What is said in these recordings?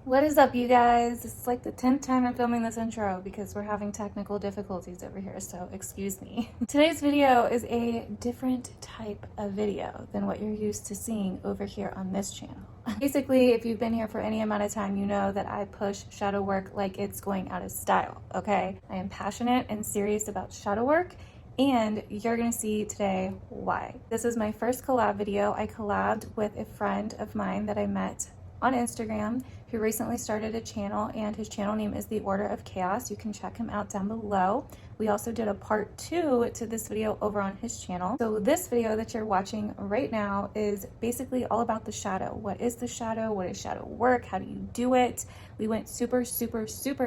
What is up, you guys? It's like the 10th time I'm filming this intro because we're having technical difficulties over here, so excuse me. Today's video is a different type of video than what you're used to seeing over here on this channel. Basically, if you've been here for any amount of time, you know that I push shadow work like it's going out of style, okay? I am passionate and serious about shadow work, and you're gonna see today why. This is my first collab video. I collabed with a friend of mine that I met on Instagram who recently started a channel, and his channel name is The Order of Chaos. You can check him out down below. We also did a part 2 to this video over on his channel. So this video that you're watching right now is basically all about the shadow. What is the shadow? What is shadow work? How do you do it? We went super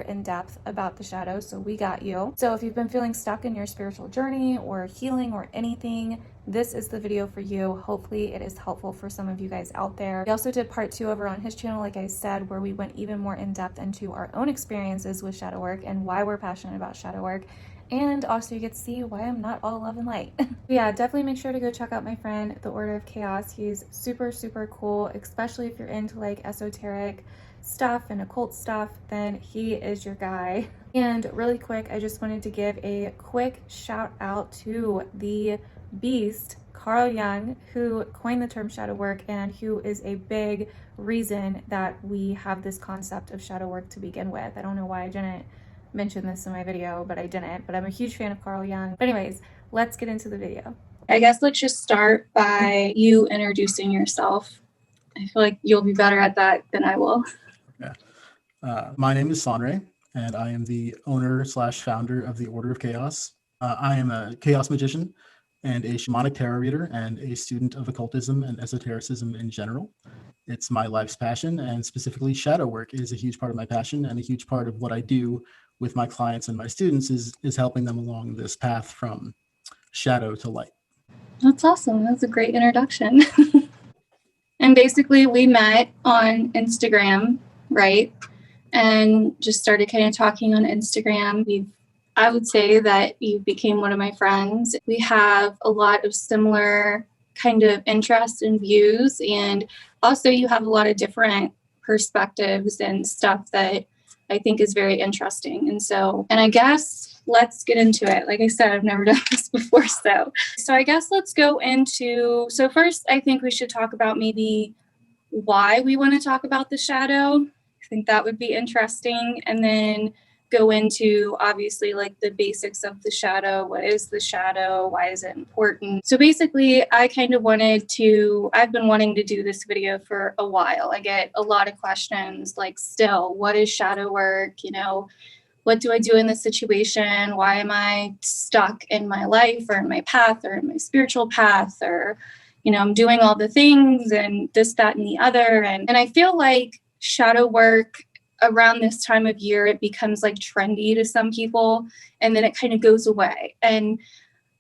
in depth about the shadow, so we got you. So if you've been feeling stuck in your spiritual journey or healing or anything, this is the video for you. Hopefully it is helpful for some of you guys out there. We also did part 2 over on his channel, like I said, where we went even more in depth into our own experiences with shadow work and why we're passionate about shadow work. And also you get to see why I'm not all love and light. Yeah, definitely make sure to go check out my friend, The Order of Chaos. He's super cool, especially if you're into like esoteric stuff and occult stuff, then he is your guy. And really quick, I just wanted to give a quick shout out to the beast, Carl Jung, who coined the term shadow work and who is a big reason that we have this concept of shadow work to begin with. I don't know why I didn't mention this in my video, but I didn't. But I'm a huge fan of Carl Jung. But anyways, let's get into the video. I guess let's just start by you introducing yourself. I feel like you'll be better at that than I will. Yeah. My name is Sonray, and I am the owner/founder of the Order of Chaos. I am a chaos magician and a shamanic tarot reader and a student of occultism and esotericism in general. It's my life's passion, and specifically shadow work is a huge part of my passion, and a huge part of what I do with my clients and my students is helping them along this path from shadow to light. That's awesome. That's a great introduction. And basically we met on Instagram, right? And just started kind of talking on Instagram. I would say that you became one of my friends. We have a lot of similar kind of interests and views, and also you have a lot of different perspectives and stuff that I think is very interesting. And I guess let's get into it. Like I said, I've never done this before. So I guess let's go into, so first I think we should talk about maybe why we want to talk about the shadow. I think that would be interesting. And then go into obviously like the basics of the shadow. What is the shadow? Why is it important? So basically I've been wanting to do this video for a while. I get a lot of questions like, still, what is shadow work? You know, what do I do in this situation? Why am I stuck in my life or in my path or in my spiritual path? Or, you know, I'm doing all the things and this, that, and the other. And I feel like shadow work around this time of year, it becomes like trendy to some people, and then it kind of goes away. And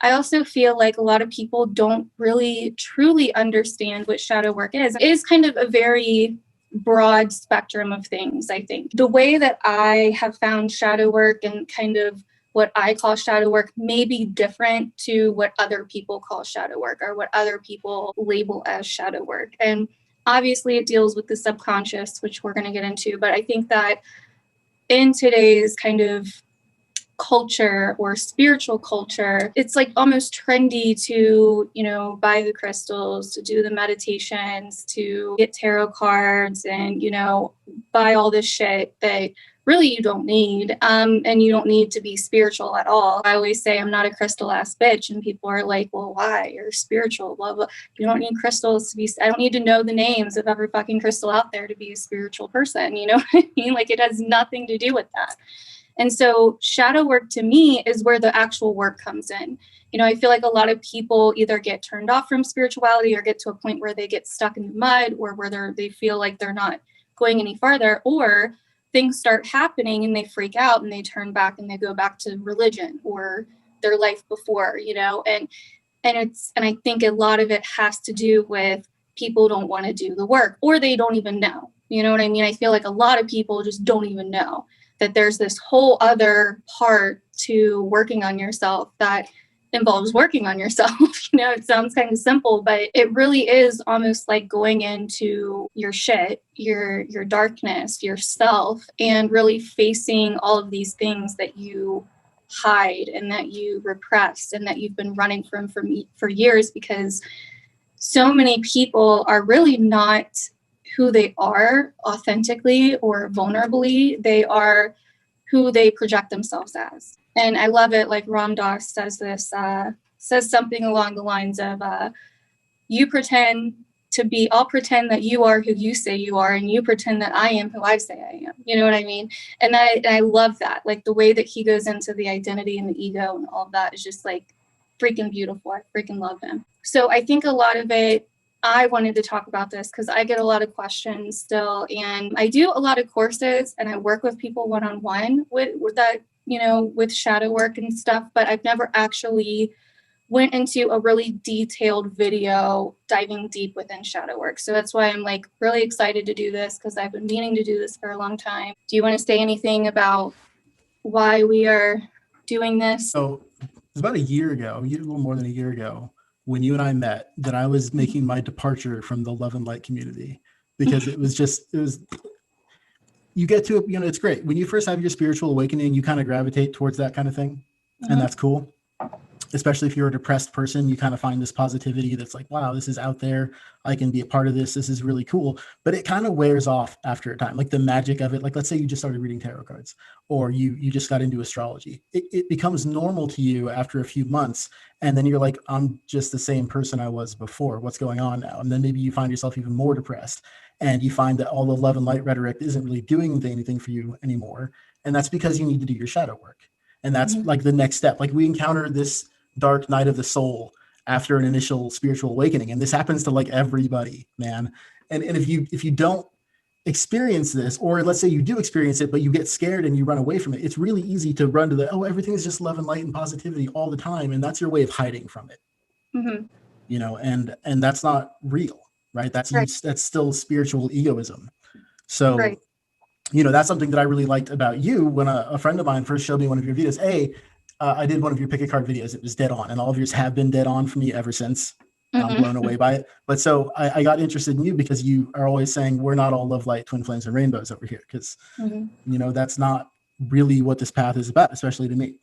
I also feel like a lot of people don't really truly understand what shadow work is. It is kind of a very broad spectrum of things, I think. The way that I have found shadow work and kind of what I call shadow work may be different to what other people call shadow work or what other people label as shadow work. And obviously it deals with the subconscious, which we're going to get into. But I think that in today's kind of culture or spiritual culture, it's like almost trendy to, you know, buy the crystals, to do the meditations, to get tarot cards and, you know, buy all this shit that really you don't need. And you don't need to be spiritual at all. I always say I'm not a crystal ass bitch, and people are like, well, why? You're spiritual, blah, blah. You don't need crystals to be, I don't need to know the names of every fucking crystal out there to be a spiritual person. You know what I mean? Like it has nothing to do with that. And so shadow work to me is where the actual work comes in. You know, I feel like a lot of people either get turned off from spirituality or get to a point where they get stuck in the mud, or where they feel like they're not going any farther, or things start happening and they freak out and they turn back and they go back to religion or their life before, you know, and I think a lot of it has to do with people don't want to do the work, or they don't even know, you know what I mean? I feel like a lot of people just don't even know that there's this whole other part to working on yourself that involves working on yourself. You know, it sounds kind of simple, but it really is almost like going into your shit, your darkness, yourself, and really facing all of these things that you hide and that you repress and that you've been running from for years, because so many people are really not who they are authentically or vulnerably. They are who they project themselves as. And I love it. Like Ram Dass says this, says something along the lines of, I'll pretend that you are who you say you are, and you pretend that I am who I say I am. You know what I mean? And I love that. Like the way that he goes into the identity and the ego and all of that is just like freaking beautiful. I freaking love him. So I think a lot of it, I wanted to talk about this because I get a lot of questions still, and I do a lot of courses and I work with people one-on-one with that, you know, with shadow work and stuff, but I've never actually went into a really detailed video diving deep within shadow work. So that's why I'm like really excited to do this, because I've been meaning to do this for a long time. Do you want to say anything about why we are doing this? So it was about a year ago, a little more than a year ago, when you and I met, that I was making my departure from the love and light community, because it was you get to, you know, it's great. When you first have your spiritual awakening, you kind of gravitate towards that kind of thing. Mm-hmm. And that's cool. Especially if you're a depressed person, you kind of find this positivity that's like, wow, this is out there. I can be a part of this. This is really cool. But it kind of wears off after a time, like the magic of it. Like, let's say you just started reading tarot cards, or you just got into astrology. It becomes normal to you after a few months. And then you're like, I'm just the same person I was before. What's going on now? And then maybe you find yourself even more depressed, and you find that all the love and light rhetoric isn't really doing anything for you anymore. And that's because you need to do your shadow work. And that's like the next step. Like we encounter this dark night of the soul after an initial spiritual awakening. And this happens to like everybody, man. And if you don't experience this, or let's say you do experience it, but you get scared and you run away from it, it's really easy to run to everything is just love and light and positivity all the time. And that's your way of hiding from it. Mm-hmm. You know, and that's not real, right? That's still spiritual egoism. So, you know, that's something that I really liked about you when a friend of mine first showed me one of your videos. I did one of your pick a card videos. It was dead on, and all of yours have been dead on for me ever since. Mm-hmm. I'm blown away by it. But so I got interested in you because you are always saying we're not all love, light, twin flames, and rainbows over here, because you know, that's not really what this path is about, especially to me.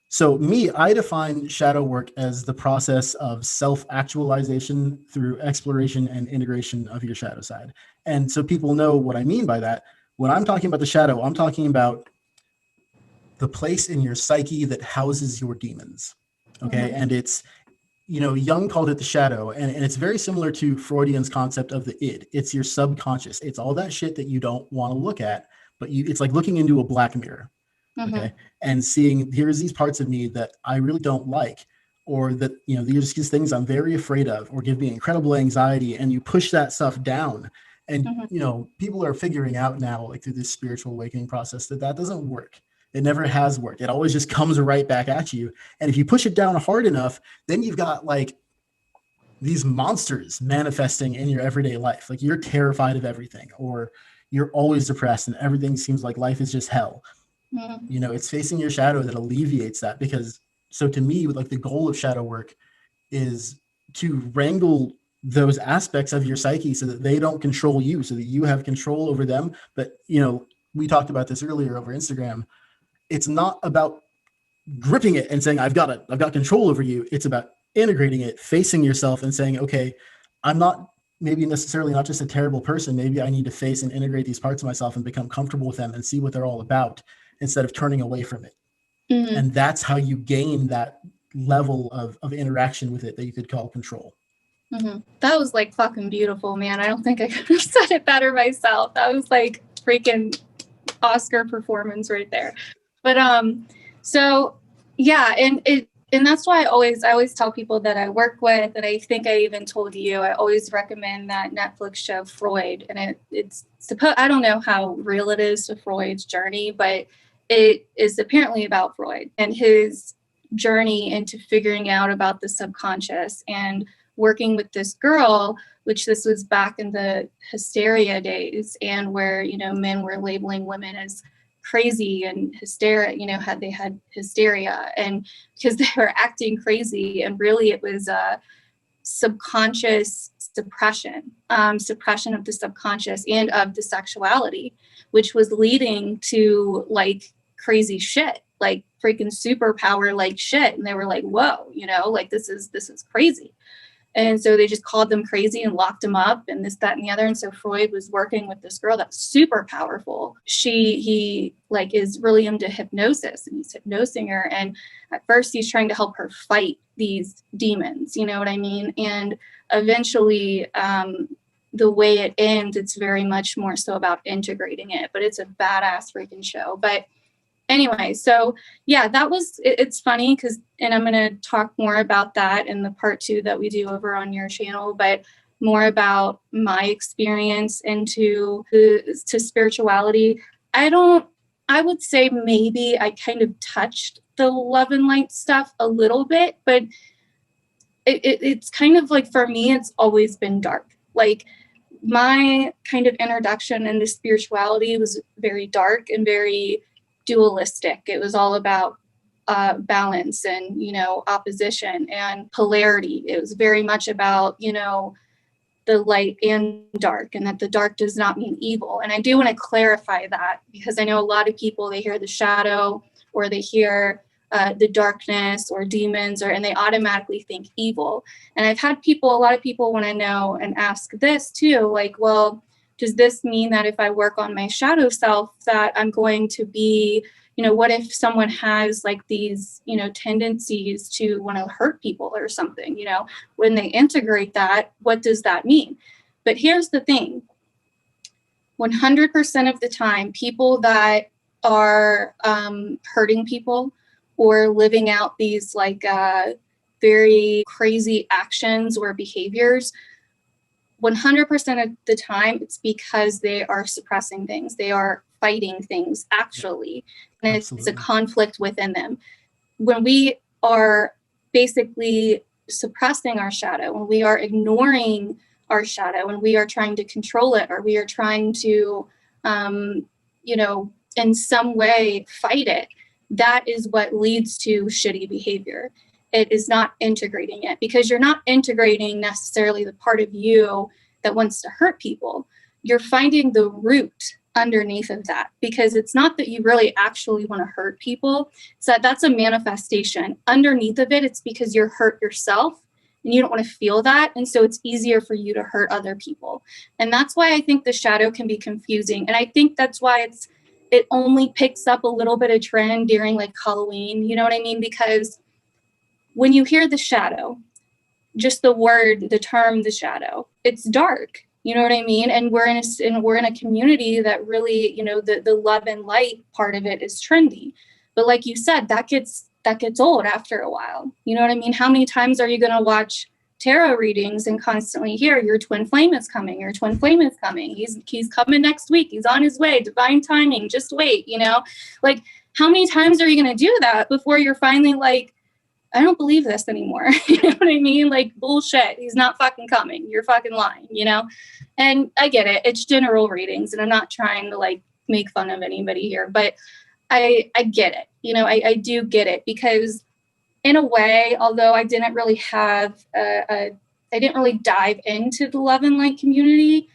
So I define shadow work as the process of self-actualization through exploration and integration of your shadow side. And so people know what I mean by that. When I'm talking about the shadow, I'm talking about the place in your psyche that houses your demons. Okay. Mm-hmm. And it's, you know, Jung called it the shadow, and it's very similar to Freudian's concept of the id. It's your subconscious. It's all that shit that you don't want to look at, but it's like looking into a black mirror. Mm-hmm. Okay. And seeing, here's these parts of me that I really don't like, or that, you know, these things I'm very afraid of, or give me incredible anxiety. And you push that stuff down. And, you know, people are figuring out now, like through this spiritual awakening process, that doesn't work. It never has worked. It always just comes right back at you. And if you push it down hard enough, then you've got like these monsters manifesting in your everyday life. Like you're terrified of everything, or you're always depressed and everything seems like life is just hell. Mm-hmm. You know, it's facing your shadow that alleviates that. Because so to me, like the goal of shadow work is to wrangle those aspects of your psyche so that they don't control you, so that you have control over them. But, you know, we talked about this earlier over Instagram. It's not about gripping it and saying, I've got control over you. It's about integrating it, facing yourself and saying, okay, I'm not maybe necessarily not just a terrible person. Maybe I need to face and integrate these parts of myself and become comfortable with them and see what they're all about, instead of turning away from it. Mm-hmm. And that's how you gain that level of interaction with it that you could call control. Mm-hmm. That was like fucking beautiful, man. I don't think I could have said it better myself. That was like freaking Oscar performance right there. But so yeah, and that's why I always tell people that I work with, and I think I even told you, I always recommend that Netflix show Freud. And I don't know how real it is to Freud's journey, but it is apparently about Freud and his journey into figuring out about the subconscious and working with this girl, which this was back in the hysteria days, and where, you know, men were labeling women as crazy and hysteria, they had hysteria, and because they were acting crazy, and really it was subconscious suppression of the subconscious and of the sexuality, which was leading to like crazy shit, like freaking superpower like shit. And they were like, whoa, like this is crazy. And so they just called them crazy and locked them up and this, that, and the other. And so Freud was working with this girl that's super powerful. He like is really into hypnosis, and he's hypnosing her. And at first he's trying to help her fight these demons, you know what I mean? And eventually, the way it ends, it's very much more so about integrating it, but it's a badass freaking show. But anyway, so yeah, it's funny because, and I'm going to talk more about that in the part 2 that we do over on your channel, but more about my experience into to spirituality. I would say maybe I kind of touched the love and light stuff a little bit, but it's kind of like, for me, it's always been dark. Like my kind of introduction into spirituality was very dark and very dualistic. It was all about balance and, opposition and polarity. It was very much about, the light and dark, and that the dark does not mean evil. And I do want to clarify that, because I know a lot of people, they hear the shadow or they hear the darkness or demons, and they automatically think evil. And I've had a lot of people want to know and ask this too, like, well, does this mean that if I work on my shadow self that I'm going to be, what if someone has like these, tendencies to want to hurt people or something, when they integrate that, what does that mean? But here's the thing. 100% of the time, people that are hurting people or living out these like very crazy actions or behaviors, 100% of the time, it's because they are suppressing things. They are fighting things, actually. And it's a conflict within them. When we are basically suppressing our shadow, when we are ignoring our shadow, when we are trying to control it, or we are trying to, in some way fight it, that is what leads to shitty behavior. It is not integrating it, because you're not integrating necessarily the part of you that wants to hurt people. You're finding the root underneath of that, because it's not that you really actually want to hurt people. So that's a manifestation. Underneath of it, it's because you're hurt yourself and you don't want to feel that. And so it's easier for you to hurt other people. And that's why I think the shadow can be confusing. And I think that's why it only picks up a little bit of trend during like Halloween. You know what I mean? Because when you hear the shadow, just the term, the shadow, it's dark. You know what I mean? And we're in a community that really, the love and light part of it is trendy. But like you said, that gets old after a while. You know what I mean? How many times are you going to watch tarot readings and constantly hear your twin flame is coming, your twin flame is coming. He's coming next week. He's on his way, divine timing, just wait, like how many times are you going to do that before you're finally like, I don't believe this anymore. You know what I mean? Like bullshit. He's not fucking coming. You're fucking lying, And I get it. It's general readings, and I'm not trying to like make fun of anybody here, but I get it. I do get it, because in a way, although I didn't really have I didn't really dive into the love and light community,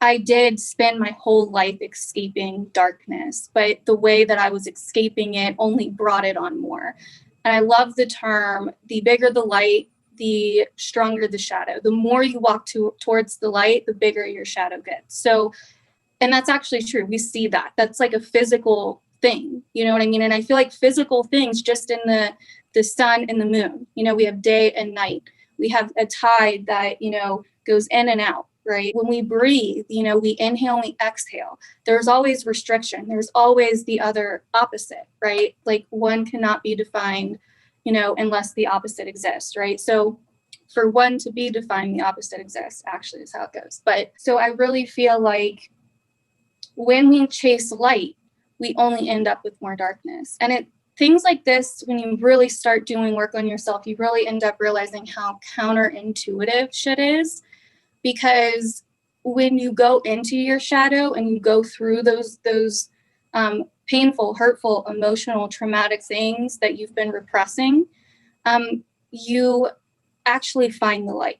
I did spend my whole life escaping darkness, but the way that I was escaping it only brought it on more. And I love the term, the bigger the light, the stronger the shadow. The more you walk towards the light, the bigger your shadow gets. So, and that's actually true. We see that. That's like a physical thing. You know what I mean? And I feel like physical things just in the sun and the moon. We have day and night. We have a tide that, goes in and out, right? When we breathe, we inhale and we exhale. There's always restriction. There's always the other opposite, right? Like one cannot be defined, unless the opposite exists, right? So for one to be defined, the opposite exists, actually is how it goes. But so I really feel like when we chase light, we only end up with more darkness. And things like this, when you really start doing work on yourself, you really end up realizing how counterintuitive shit is. Because when you go into your shadow and you go through those painful, hurtful, emotional, traumatic things that you've been repressing, you actually find the light.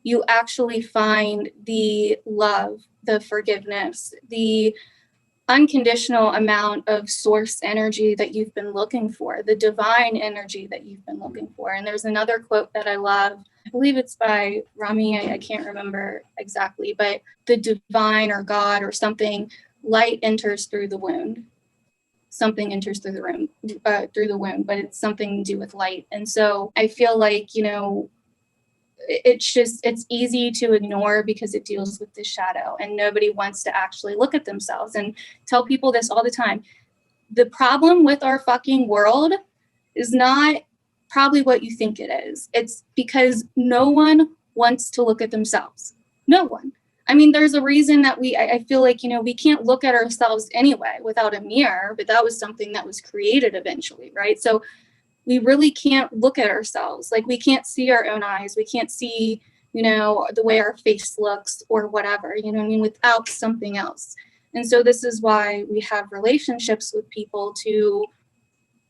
You actually find the love, the forgiveness, the unconditional amount of source energy that you've been looking for, the divine energy that you've been looking for. And there's another quote that I love. I believe it's by Rami. I can't remember exactly, but the divine or God or something, light enters through the wound. Something enters through the room, through the wound, but it's something to do with light. And so I feel like, you know, it's easy to ignore because it deals with the shadow, and nobody wants to actually look at themselves. And tell people this all the time. The problem with our fucking world is not probably what you think it is. It's because no one wants to look at themselves. No one. I mean, there's a reason that I feel like, you know, we can't look at ourselves anyway without a mirror, but that was something that was created eventually, right? So we really can't look at ourselves. Like, we can't see our own eyes. We can't see, you know, the way our face looks or whatever, you know what I mean, without something else. And so this is why we have relationships with people to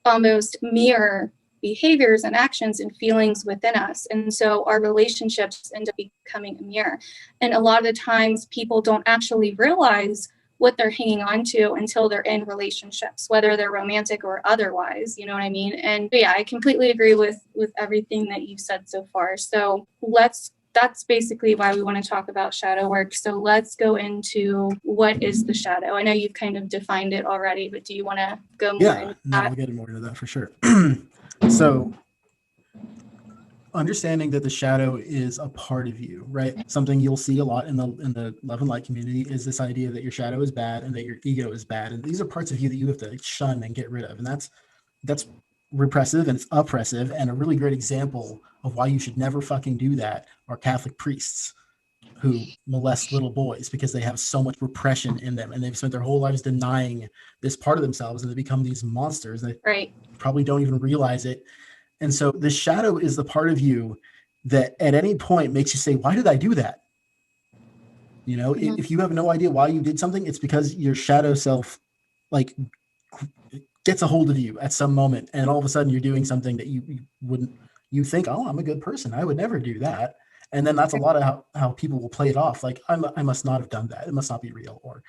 almost mirror behaviors and actions and feelings within us. And so our relationships end up becoming a mirror. And a lot of the times people don't actually realize what they're hanging on to until they're in relationships, whether they're romantic or otherwise, you know what I mean? And yeah, I completely agree with everything that you've said so far. So that's basically why we want to talk about shadow work. So let's go into what is the shadow. I know you've kind of defined it already, but do you want to go more into that? I'll get more into that for sure. So understanding that the shadow is a part of you, right? Something you'll see a lot in the love and light community is this idea that your shadow is bad and that your ego is bad. And these are parts of you that you have to shun and get rid of. And that's repressive and it's oppressive. And a really great example of why you should never fucking do that are Catholic priests who molest little boys because they have so much repression in them and they've spent their whole lives denying this part of themselves, and they become these monsters. They probably don't even realize it. And so the shadow is the part of you that at any point makes you say, why did I do that? You know, if you have no idea why you did something, it's because your shadow self like gets a hold of you at some moment. And all of a sudden you're doing something that you think, oh, I'm a good person. I would never do that. And then that's a lot of how people will play it off. Like, I must not have done that. It must not be real. Or,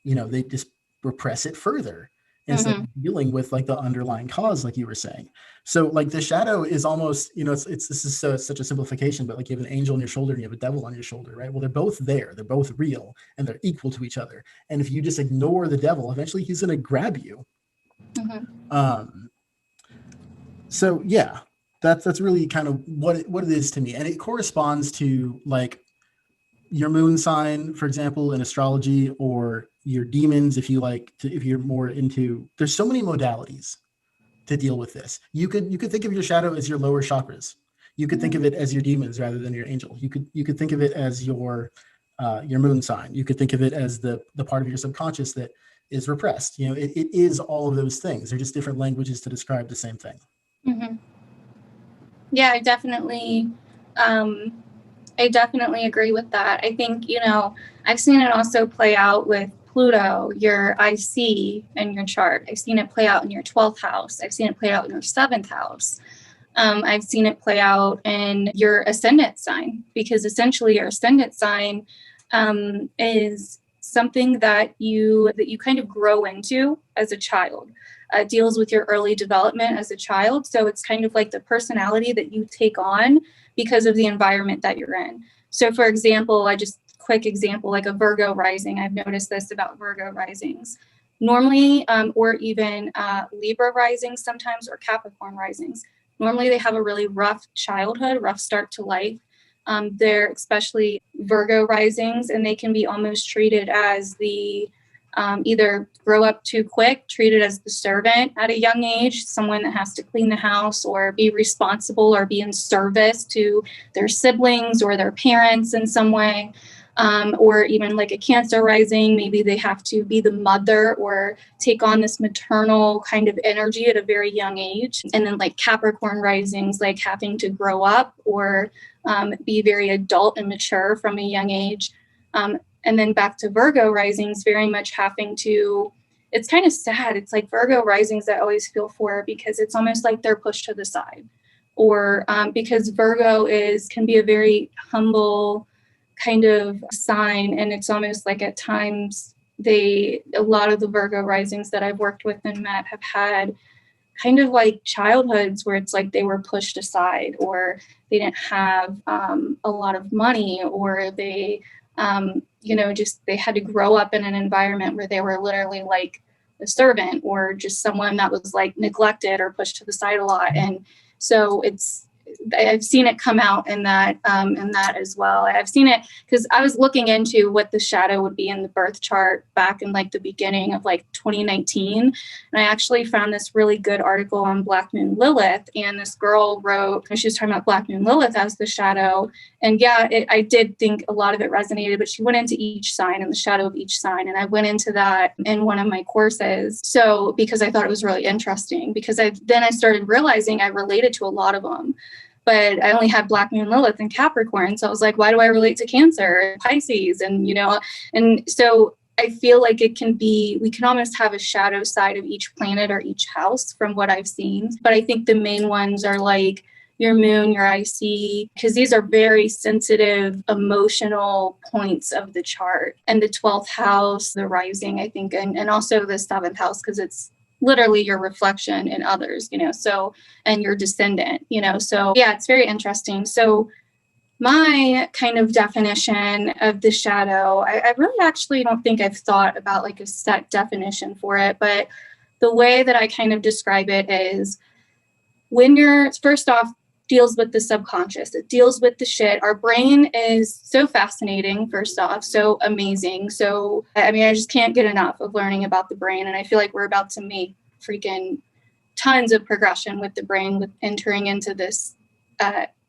you know, they just repress it further instead of dealing with like the underlying cause, like you were saying. So like the shadow is almost, you know, this is such a simplification, but like you have an angel on your shoulder and you have a devil on your shoulder, right? Well, they're both there. They're both real and they're equal to each other. And if you just ignore the devil, eventually he's going to grab you. So yeah, that's really kind of what it is to me. And it corresponds to like your moon sign, for example, in astrology, or your demons, if you're more into, there's so many modalities to deal with this. You could think of your shadow as your lower chakras. You could think of it as your demons rather than your angel. You could think of it as your moon sign. You could think of it as the part of your subconscious that is repressed. You know, it is all of those things. They're just different languages to describe the same thing. Yeah, I definitely agree with that. I think, you know, I've seen it also play out with Pluto, your IC and your chart. I've seen it play out in your 12th house. I've seen it play out in your 7th house. I've seen it play out in your ascendant sign, because essentially your ascendant sign is something that you kind of grow into as a child. Deals with your early development as a child. So it's kind of like the personality that you take on because of the environment that you're in. So for example, quick example, like a Virgo rising. I've noticed this about Virgo risings. Normally, or even Libra risings sometimes, or Capricorn risings. Normally they have a really rough childhood, rough start to life. They're especially Virgo risings, and they can be almost treated as the either grow up too quick, treated as the servant at a young age, someone that has to clean the house or be responsible or be in service to their siblings or their parents in some way. Or even like a Cancer rising, maybe they have to be the mother or take on this maternal kind of energy at a very young age. And then like Capricorn risings, like having to grow up or be very adult and mature from a young age. And then back to Virgo risings, very much having to it's kind of sad. It's like Virgo risings I always feel for, because it's almost like they're pushed to the side, or because Virgo can be a very humble kind of sign. And it's almost like at times a lot of the Virgo risings that I've worked with and met have had kind of like childhoods where it's like they were pushed aside, or they didn't have a lot of money, or they, just they had to grow up in an environment where they were literally like a servant, or just someone that was like neglected or pushed to the side a lot. And so I've seen it come out in that as well. I've seen it because I was looking into what the shadow would be in the birth chart back in like the beginning of like 2019. And I actually found this really good article on Black Moon Lilith. And this girl wrote, she was talking about Black Moon Lilith as the shadow. And yeah, I did think a lot of it resonated, but she went into each sign and the shadow of each sign. And I went into that in one of my courses. So because I thought it was really interesting, because I started realizing I related to a lot of them. But I only had Black Moon Lilith and Capricorn. So I was like, why do I relate to Cancer and Pisces? And, and so I feel like we can almost have a shadow side of each planet or each house from what I've seen. But I think the main ones are like your moon, your IC, because these are very sensitive, emotional points of the chart. And the 12th house, the rising, I think, and also the 7th house, because it's literally your reflection in others, so, and your descendant, so yeah, it's very interesting. So my kind of definition of the shadow, I really actually don't think I've thought about like a set definition for it, but the way that I kind of describe it is when you're, first off, deals with the subconscious. It deals with the shit. Our brain is so fascinating, first off, so amazing. So, I mean, I just can't get enough of learning about the brain. And I feel like we're about to make freaking tons of progression with the brain, with entering into this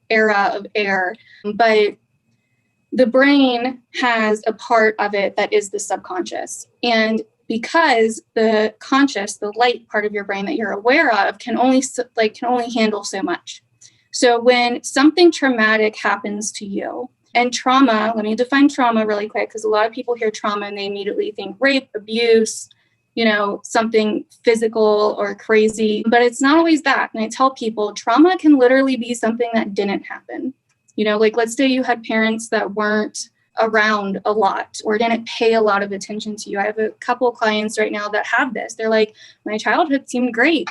era of air. But the brain has a part of it that is the subconscious. And because the conscious, the light part of your brain that you're aware of can only handle so much. So when something traumatic happens to you, and trauma, let me define trauma really quick, because a lot of people hear trauma and they immediately think rape, abuse, something physical or crazy, but it's not always that. And I tell people trauma can literally be something that didn't happen. Like let's say you had parents that weren't around a lot or didn't pay a lot of attention to you. I have a couple of clients right now that have this. They're like, my childhood seemed great.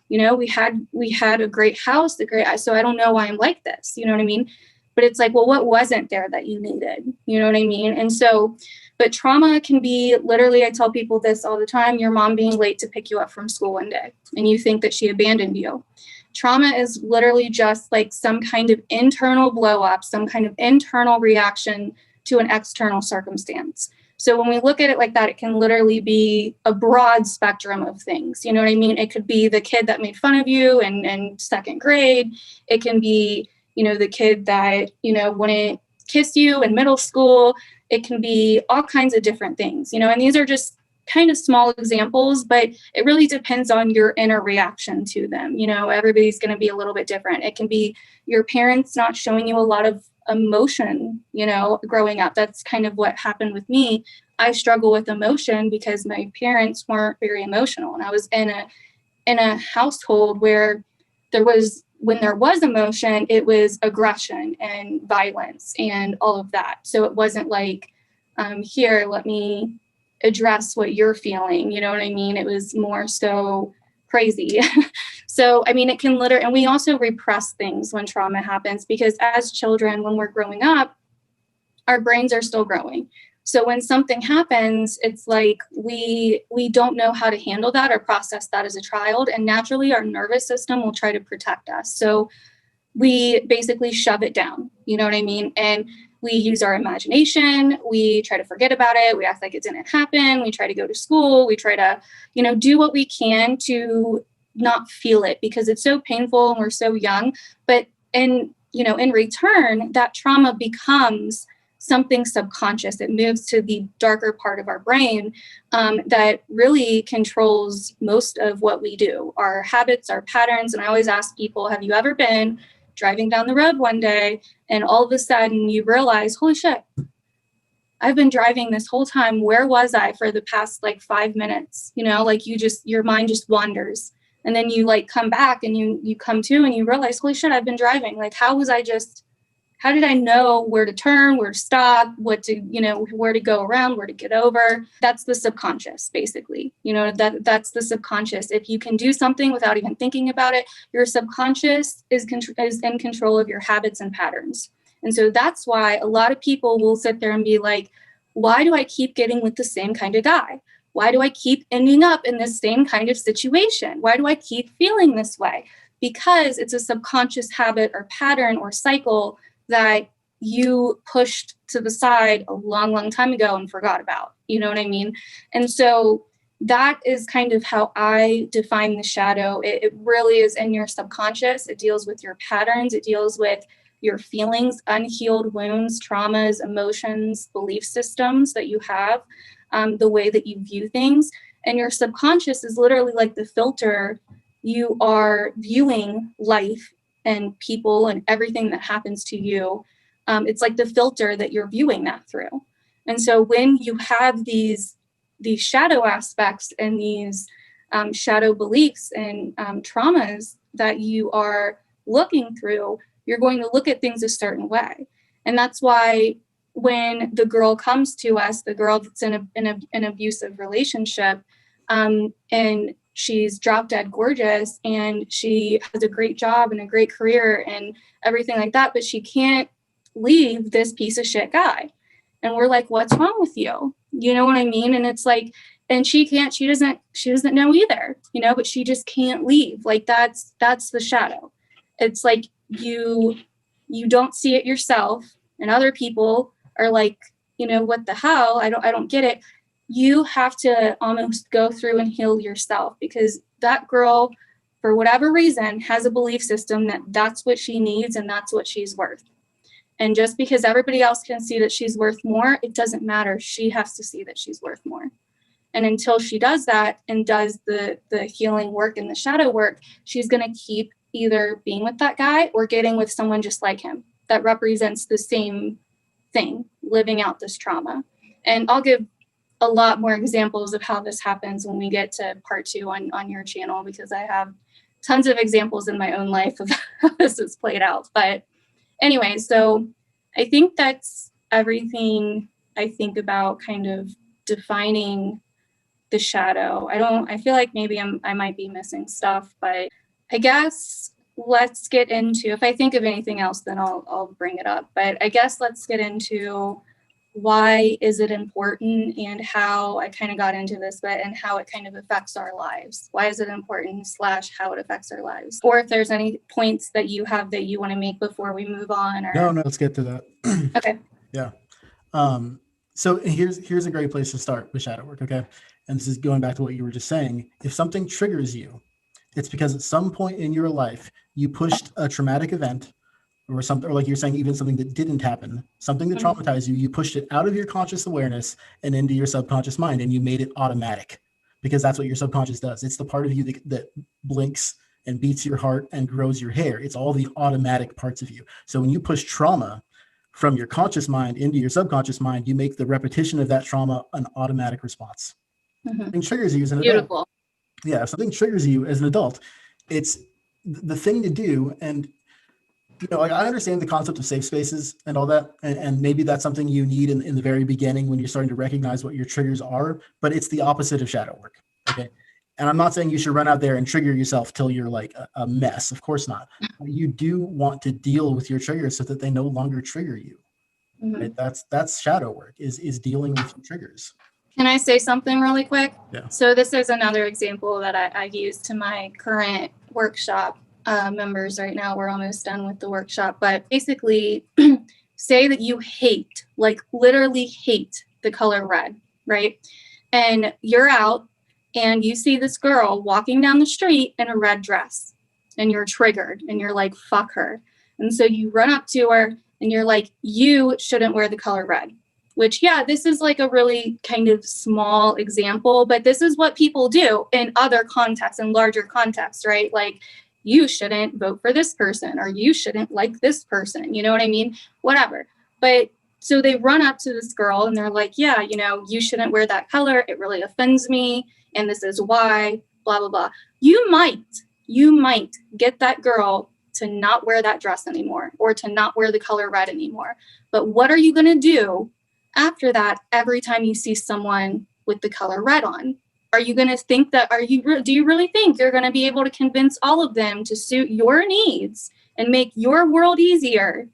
We had a great house, so I don't know why I'm like this, you know what I mean? But it's like, well, what wasn't there that you needed? You know what I mean? And so, but trauma can be literally, I tell people this all the time, your mom being late to pick you up from school one day and you think that she abandoned you. Trauma is literally just like some kind of internal blow up, some kind of internal reaction to an external circumstance. So when we look at it like that, it can literally be a broad spectrum of things. You know what I mean? It could be the kid that made fun of you in second grade. It can be, the kid that, wouldn't kiss you in middle school. It can be all kinds of different things, and these are just kind of small examples, but it really depends on your inner reaction to them. Everybody's going to be a little bit different. It can be your parents not showing you a lot of emotion, growing up. That's kind of what happened with me. I struggle with emotion because my parents weren't very emotional. And I was in a household where when there was emotion, it was aggression and violence and all of that. So it wasn't like, here, let me address what you're feeling. You know what I mean? It was more so crazy. So, I mean, it can and we also repress things when trauma happens, because as children, when we're growing up, our brains are still growing. So when something happens, it's like we don't know how to handle that or process that as a child. And naturally, our nervous system will try to protect us. So we basically shove it down. You know what I mean? And we use our imagination. We try to forget about it. We act like it didn't happen. We try to go to school. We try to, do what we can to not feel it, because it's so painful and we're so young. But in return, that trauma becomes something subconscious. It moves to the darker part of our brain that really controls most of what we do, our habits, our patterns. And I always ask people, have you ever been driving down the road one day and all of a sudden you realize, holy shit, I've been driving this whole time. Where was I for the past like 5 minutes? You know, like your mind just wanders. And then you like come back and you come to and you realize, holy shit, I've been driving. Like, how did I know where to turn, where to stop, what to, where to go around, where to get over? That's the subconscious, basically. That's the subconscious. If you can do something without even thinking about it, your subconscious is in control of your habits and patterns. And so that's why a lot of people will sit there and be like, why do I keep getting with the same kind of guy? Why do I keep ending up in this same kind of situation? Why do I keep feeling this way? Because it's a subconscious habit or pattern or cycle that you pushed to the side a long, long time ago and forgot about. You know what I mean? And so that is kind of how I define the shadow. It really is in your subconscious. It deals with your patterns. It deals with your feelings, unhealed wounds, traumas, emotions, belief systems that you have, the way that you view things. And your subconscious is literally like the filter you are viewing life and people and everything that happens to you. It's like the filter that you're viewing that through. And so when you have these shadow aspects and these shadow beliefs and traumas that you are looking through, you're going to look at things a certain way. And that's why when the girl comes to us, the girl that's in an abusive relationship, and she's drop dead gorgeous and she has a great job and a great career and everything like that, but she can't leave this piece of shit guy. And we're like, what's wrong with you? You know what I mean? And it's like, and she doesn't know either, but she just can't leave. Like that's the shadow. It's like you don't see it yourself and other people are like, what the hell? I don't get it. You have to almost go through and heal yourself, because that girl, for whatever reason, has a belief system that that's what she needs and that's what she's worth. And just because everybody else can see that she's worth more, it doesn't matter. She has to see that she's worth more. And until she does that and does the healing work and the shadow work, she's going to keep either being with that guy or getting with someone just like him that represents the same thing, living out this trauma. And I'll give a lot more examples of how this happens when we get to part 2 on your channel, because I have tons of examples in my own life of how this has played out. But anyway, so I think that's everything I think about kind of defining the shadow. I feel like maybe I might be missing stuff, but I guess let's get into, if I think of anything else, then I'll bring it up. But I guess let's get into why is it important and how I kind of got into this, but and how it kind of affects our lives. Why is it important / how it affects our lives? Or if there's any points that you have that you want to make before we move on. Or... No, let's get to that. Okay. Yeah. So here's a great place to start with shadow work. Okay. And this is going back to what you were just saying. If something triggers you, it's because at some point in your life, you pushed a traumatic event or something, or like you're saying, even something that didn't happen, something that traumatized you, you pushed it out of your conscious awareness and into your subconscious mind, and you made it automatic, because that's what your subconscious does. It's the part of you that blinks and beats your heart and grows your hair. It's all the automatic parts of you. So when you push trauma from your conscious mind into your subconscious mind, you make the repetition of that trauma an automatic response. Something triggers you as an adult. Yeah, if something triggers you as an adult, it's the thing to do. And like I understand the concept of safe spaces and all that, and maybe that's something you need in the very beginning when you're starting to recognize what your triggers are, but it's the opposite of shadow work. Okay. And I'm not saying you should run out there and trigger yourself till you're like a mess. Of course not. You do want to deal with your triggers so that they no longer trigger you. Right? That's shadow work, is dealing with your triggers. Can I say something really quick? Yeah. So this is another example that I use to my current workshop members right now. We're almost done with the workshop, but basically say that you hate, like literally hate the color red, right? And you're out and you see this girl walking down the street in a red dress and you're triggered and you're like, fuck her. And so you run up to her and you're like, you shouldn't wear the color red. Which, yeah, this is like a really kind of small example, but this is what people do in other contexts, in larger contexts, right? Like, you shouldn't vote for this person, or you shouldn't like this person. You know what I mean? Whatever. But So they run up to this girl and they're like, yeah, you know, you shouldn't wear that color. It really offends me. And this is why, blah, blah, blah. You might get that girl to not wear that dress anymore or to not wear the color red anymore. But what are you going to do after that every time you see someone with the color red on? Are you going to think that, do you really think you're going to be able to convince all of them to suit your needs and make your world easier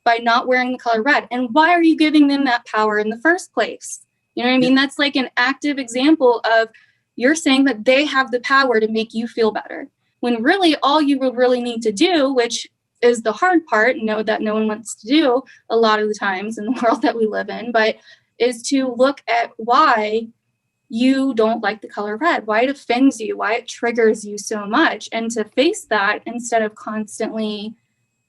by not wearing the color red? And why are you giving them that power in the first place? You know what I mean? That's like an active example of you're saying that they have the power to make you feel better. When really all you would really need to do, which is the hard part, know that no one wants to do a lot of the times in the world that we live in, but is to look at why you don't like the color red, why it offends you, why it triggers you so much, and to face that instead of constantly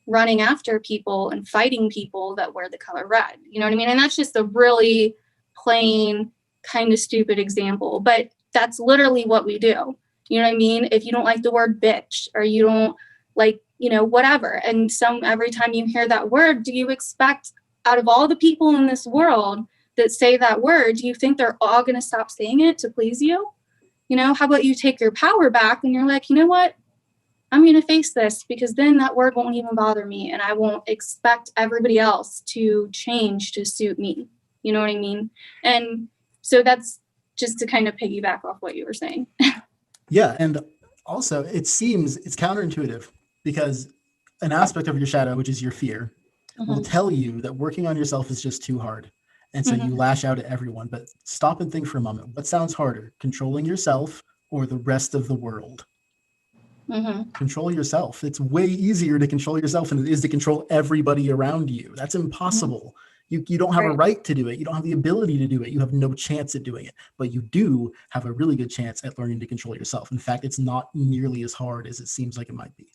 running after people and fighting people that wear the color red. You know what I mean? And that's just a really plain, kind of stupid example, but that's literally what we do. You know what I mean? If you don't like the word bitch, or you don't like, you know, whatever, and every time you hear that word, do you expect out of all the people in this world that say that word, do you think they're all going to stop saying it to please you? You know, how about you take your power back and you're like, you know what? I'm going to face this, because then that word won't even bother me, and I won't expect everybody else to change to suit me. You know what I mean? And so that's just to kind of piggyback off what you were saying. Yeah. And also it seems it's counterintuitive, because an aspect of your shadow, which is your fear, will tell you that working on yourself is just too hard. And so you lash out at everyone. But stop and think for a moment. What sounds harder, controlling yourself or the rest of the world? Control yourself. It's way easier to control yourself than it is to control everybody around you. That's impossible. You don't have a right to do it. You don't have the ability to do it. You have no chance at doing it. But you do have a really good chance at learning to control yourself. In fact, it's not nearly as hard as it seems like it might be.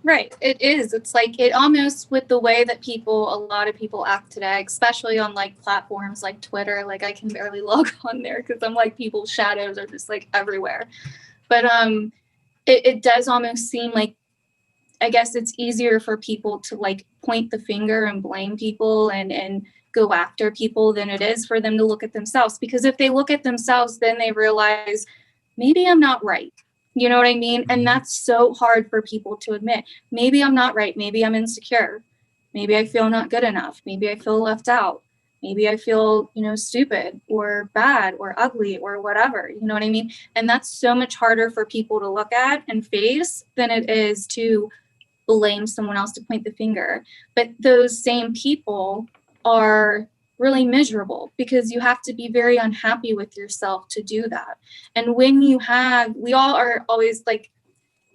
Right. It is. It's like it almost, with the way that a lot of people act today, especially on like platforms like Twitter, like I can barely log on there because I'm like, people's shadows are just like everywhere. But it does almost seem like, I guess it's easier for people to like point the finger and blame people and go after people than it is for them to look at themselves. Because if they look at themselves, then they realize maybe I'm not right. You know what I mean? And that's so hard for people to admit. Maybe I'm not right. Maybe I'm insecure. Maybe I feel not good enough. Maybe I feel left out. Maybe I feel, you know, stupid or bad or ugly or whatever. You know what I mean? And that's so much harder for people to look at and face than it is to blame someone else, to point the finger. But those same people are really miserable because you have to be very unhappy with yourself to do that. And when we all are always like,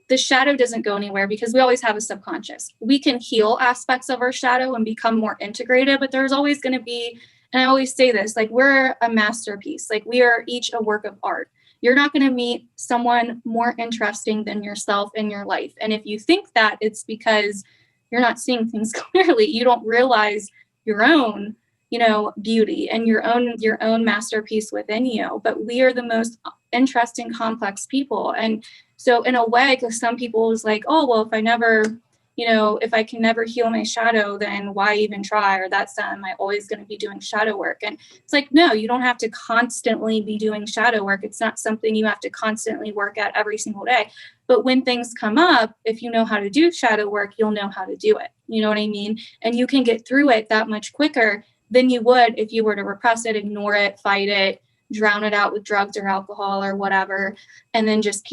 the shadow doesn't go anywhere because we always have a subconscious. We can heal aspects of our shadow and become more integrated, but there's always going to be, and I always say this, like we're a masterpiece, like we are each a work of art. You're not going to meet someone more interesting than yourself in your life. And if you think that, it's because you're not seeing things clearly. You don't realize your own, you know, beauty and your own masterpiece within you. But we are the most interesting, complex people. And so in a way, because some people was like, oh, well, if I can never heal my shadow, then why even try? Or that's am I always going to be doing shadow work? And it's like, no, you don't have to constantly be doing shadow work. It's not something you have to constantly work at every single day. But when things come up, if you know how to do shadow work, you'll know how to do it. You know what I mean? And you can get through it that much quicker than you would if you were to repress it, ignore it, fight it, drown it out with drugs or alcohol or whatever, and then just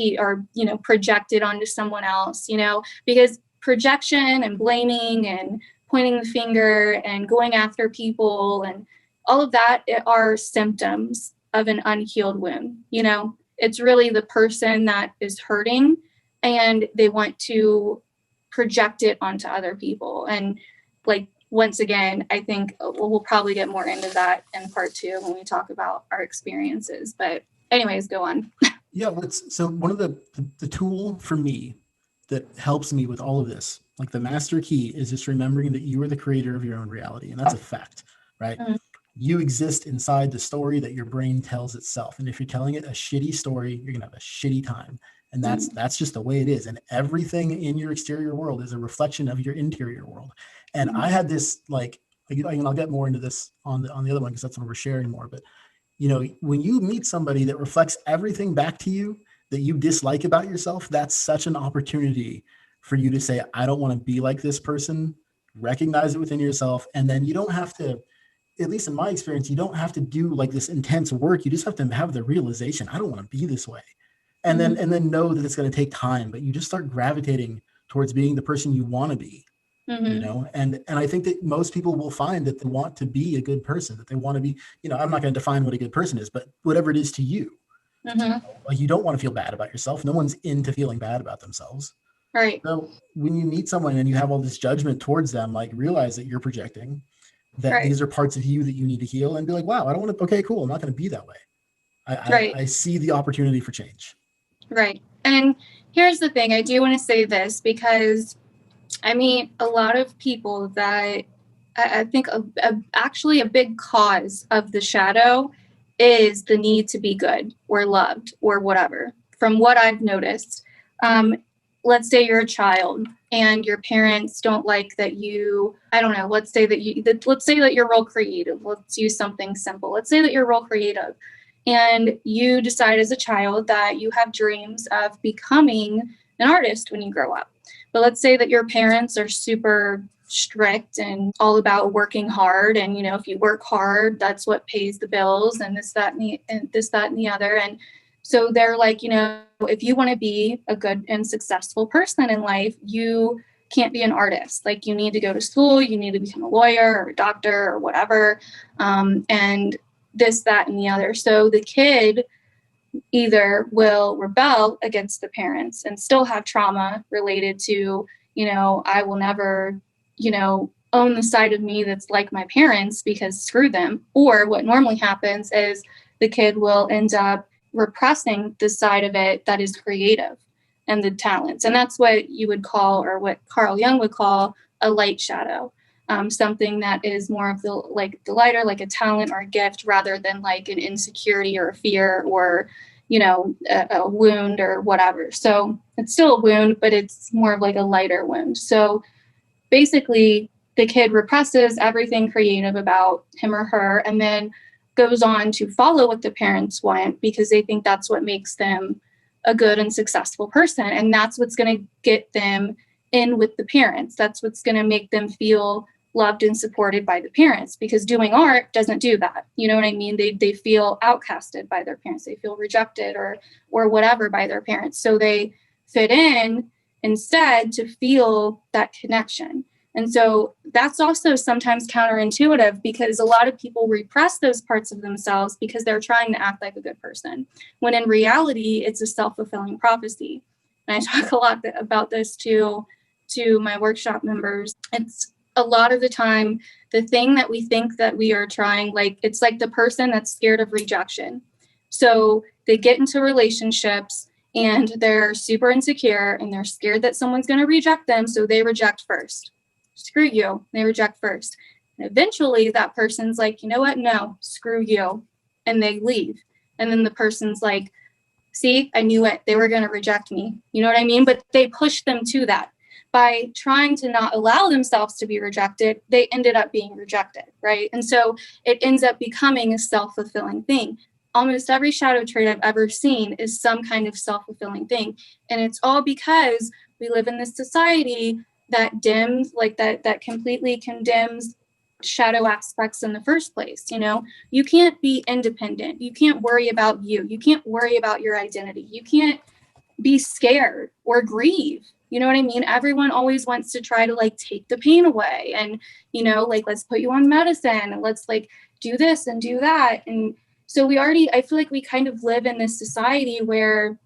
project it onto someone else, because projection and blaming and pointing the finger and going after people and all of that are symptoms of an unhealed wound. It's really the person that is hurting and they want to project it onto other people. And once again, I think we'll probably get more into that in part 2 when we talk about our experiences. But anyways, go on. Yeah, so one of the tool for me that helps me with all of this, like the master key, is just remembering that you are the creator of your own reality. And that's a fact, right? Mm-hmm. You exist inside the story that your brain tells itself. And if you're telling it a shitty story, you're going to have a shitty time. And that's just the way it is. And everything in your exterior world is a reflection of your interior world. And I had this I'll get more into this on the other one because that's when we're sharing more. But when you meet somebody that reflects everything back to you that you dislike about yourself, that's such an opportunity for you to say, I don't want to be like this person. Recognize it within yourself, and then you don't have to, at least in my experience, you don't have to do like this intense work. You just have to have the realization, I don't want to be this way. And then know that it's going to take time, but you just start gravitating towards being the person you want to be. And I think that most people will find that they want to be a good person, that they want to be, I'm not going to define what a good person is, but whatever it is to you, like you don't want to feel bad about yourself. No one's into feeling bad about themselves. Right. So when you meet someone and you have all this judgment towards them, like realize that you're projecting, that these are parts of you that you need to heal, and be like, wow, I don't want to, okay, cool. I'm not going to be that way. I see the opportunity for change. Right. And here's the thing. I do want to say this because I meet a lot of people that I think actually a big cause of the shadow is the need to be good or loved or whatever. From what I've noticed, let's say you're a child and your parents don't like that you, I don't know, let's say that you're real creative. Let's use something simple. Let's say that you're real creative and you decide as a child that you have dreams of becoming an artist when you grow up. But let's say that your parents are super strict and all about working hard. And, if you work hard, that's what pays the bills and this, that, and the other. And so they're like, if you want to be a good and successful person in life, you can't be an artist. Like you need to go to school, you need to become a lawyer or a doctor or whatever. And this, that, and the other. So the kid either will rebel against the parents and still have trauma related to, I will never, own the side of me that's like my parents because screw them. Or what normally happens is the kid will end up repressing the side of it that is creative and the talents. And that's what you would call, or what Carl Jung would call, a light shadow. Something that is more of the lighter, like a talent or a gift, rather than like an insecurity or a fear or, a wound or whatever. So it's still a wound, but it's more of like a lighter wound. So basically the kid represses everything creative about him or her and then goes on to follow what the parents want because they think that's what makes them a good and successful person. And that's what's going to get them in with the parents. That's what's going to make them feel loved and supported by the parents, because doing art doesn't do that. You know what I mean? They feel outcasted by their parents. They feel rejected or whatever by their parents. So they fit in instead to feel that connection. And so that's also sometimes counterintuitive because a lot of people repress those parts of themselves because they're trying to act like a good person, when in reality, it's a self-fulfilling prophecy. And I talk a lot about this to my workshop members. It's a lot of the time, the thing that we think that we are trying, like, it's like the person that's scared of rejection. So they get into relationships and they're super insecure and they're scared that someone's going to reject them. So they reject first. Screw you. They reject first. And eventually that person's like, you know what? No, screw you. And they leave. And then the person's like, see, I knew it. They were going to reject me. You know what I mean? But they pushed them to that. By trying to not allow themselves to be rejected, they ended up being rejected, right? And so it ends up becoming a self-fulfilling thing. Almost every shadow trait I've ever seen is some kind of self-fulfilling thing. And it's all because we live in this society that dims, like that completely condemns shadow aspects in the first place. You can't be independent. You can't worry about you. You can't worry about your identity. You can't be scared or grieve. You know what I mean? Everyone always wants to try to take the pain away and, let's put you on medicine and let's do this and do that. And so I feel like we kind of live in this society where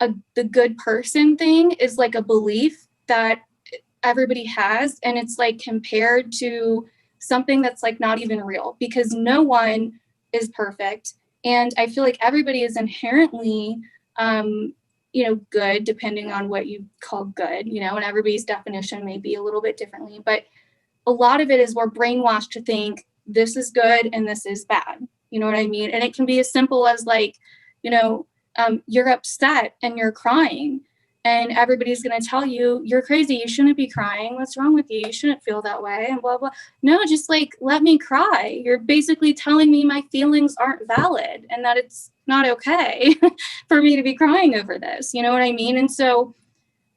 the good person thing is like a belief that everybody has. And it's compared to something that's not even real, because no one is perfect. And I feel like everybody is inherently, good, depending on what you call good, and everybody's definition may be a little bit differently. But a lot of it is we're brainwashed to think this is good and this is bad. You know what I mean? And it can be as simple as you're upset and you're crying. and everybody's going to tell you, you're crazy, you shouldn't be crying, what's wrong with you, you shouldn't feel that way, and blah blah. No, just like, let me cry. You're basically telling me my feelings aren't valid and that it's not okay for me to be crying over this, you know what I mean? And so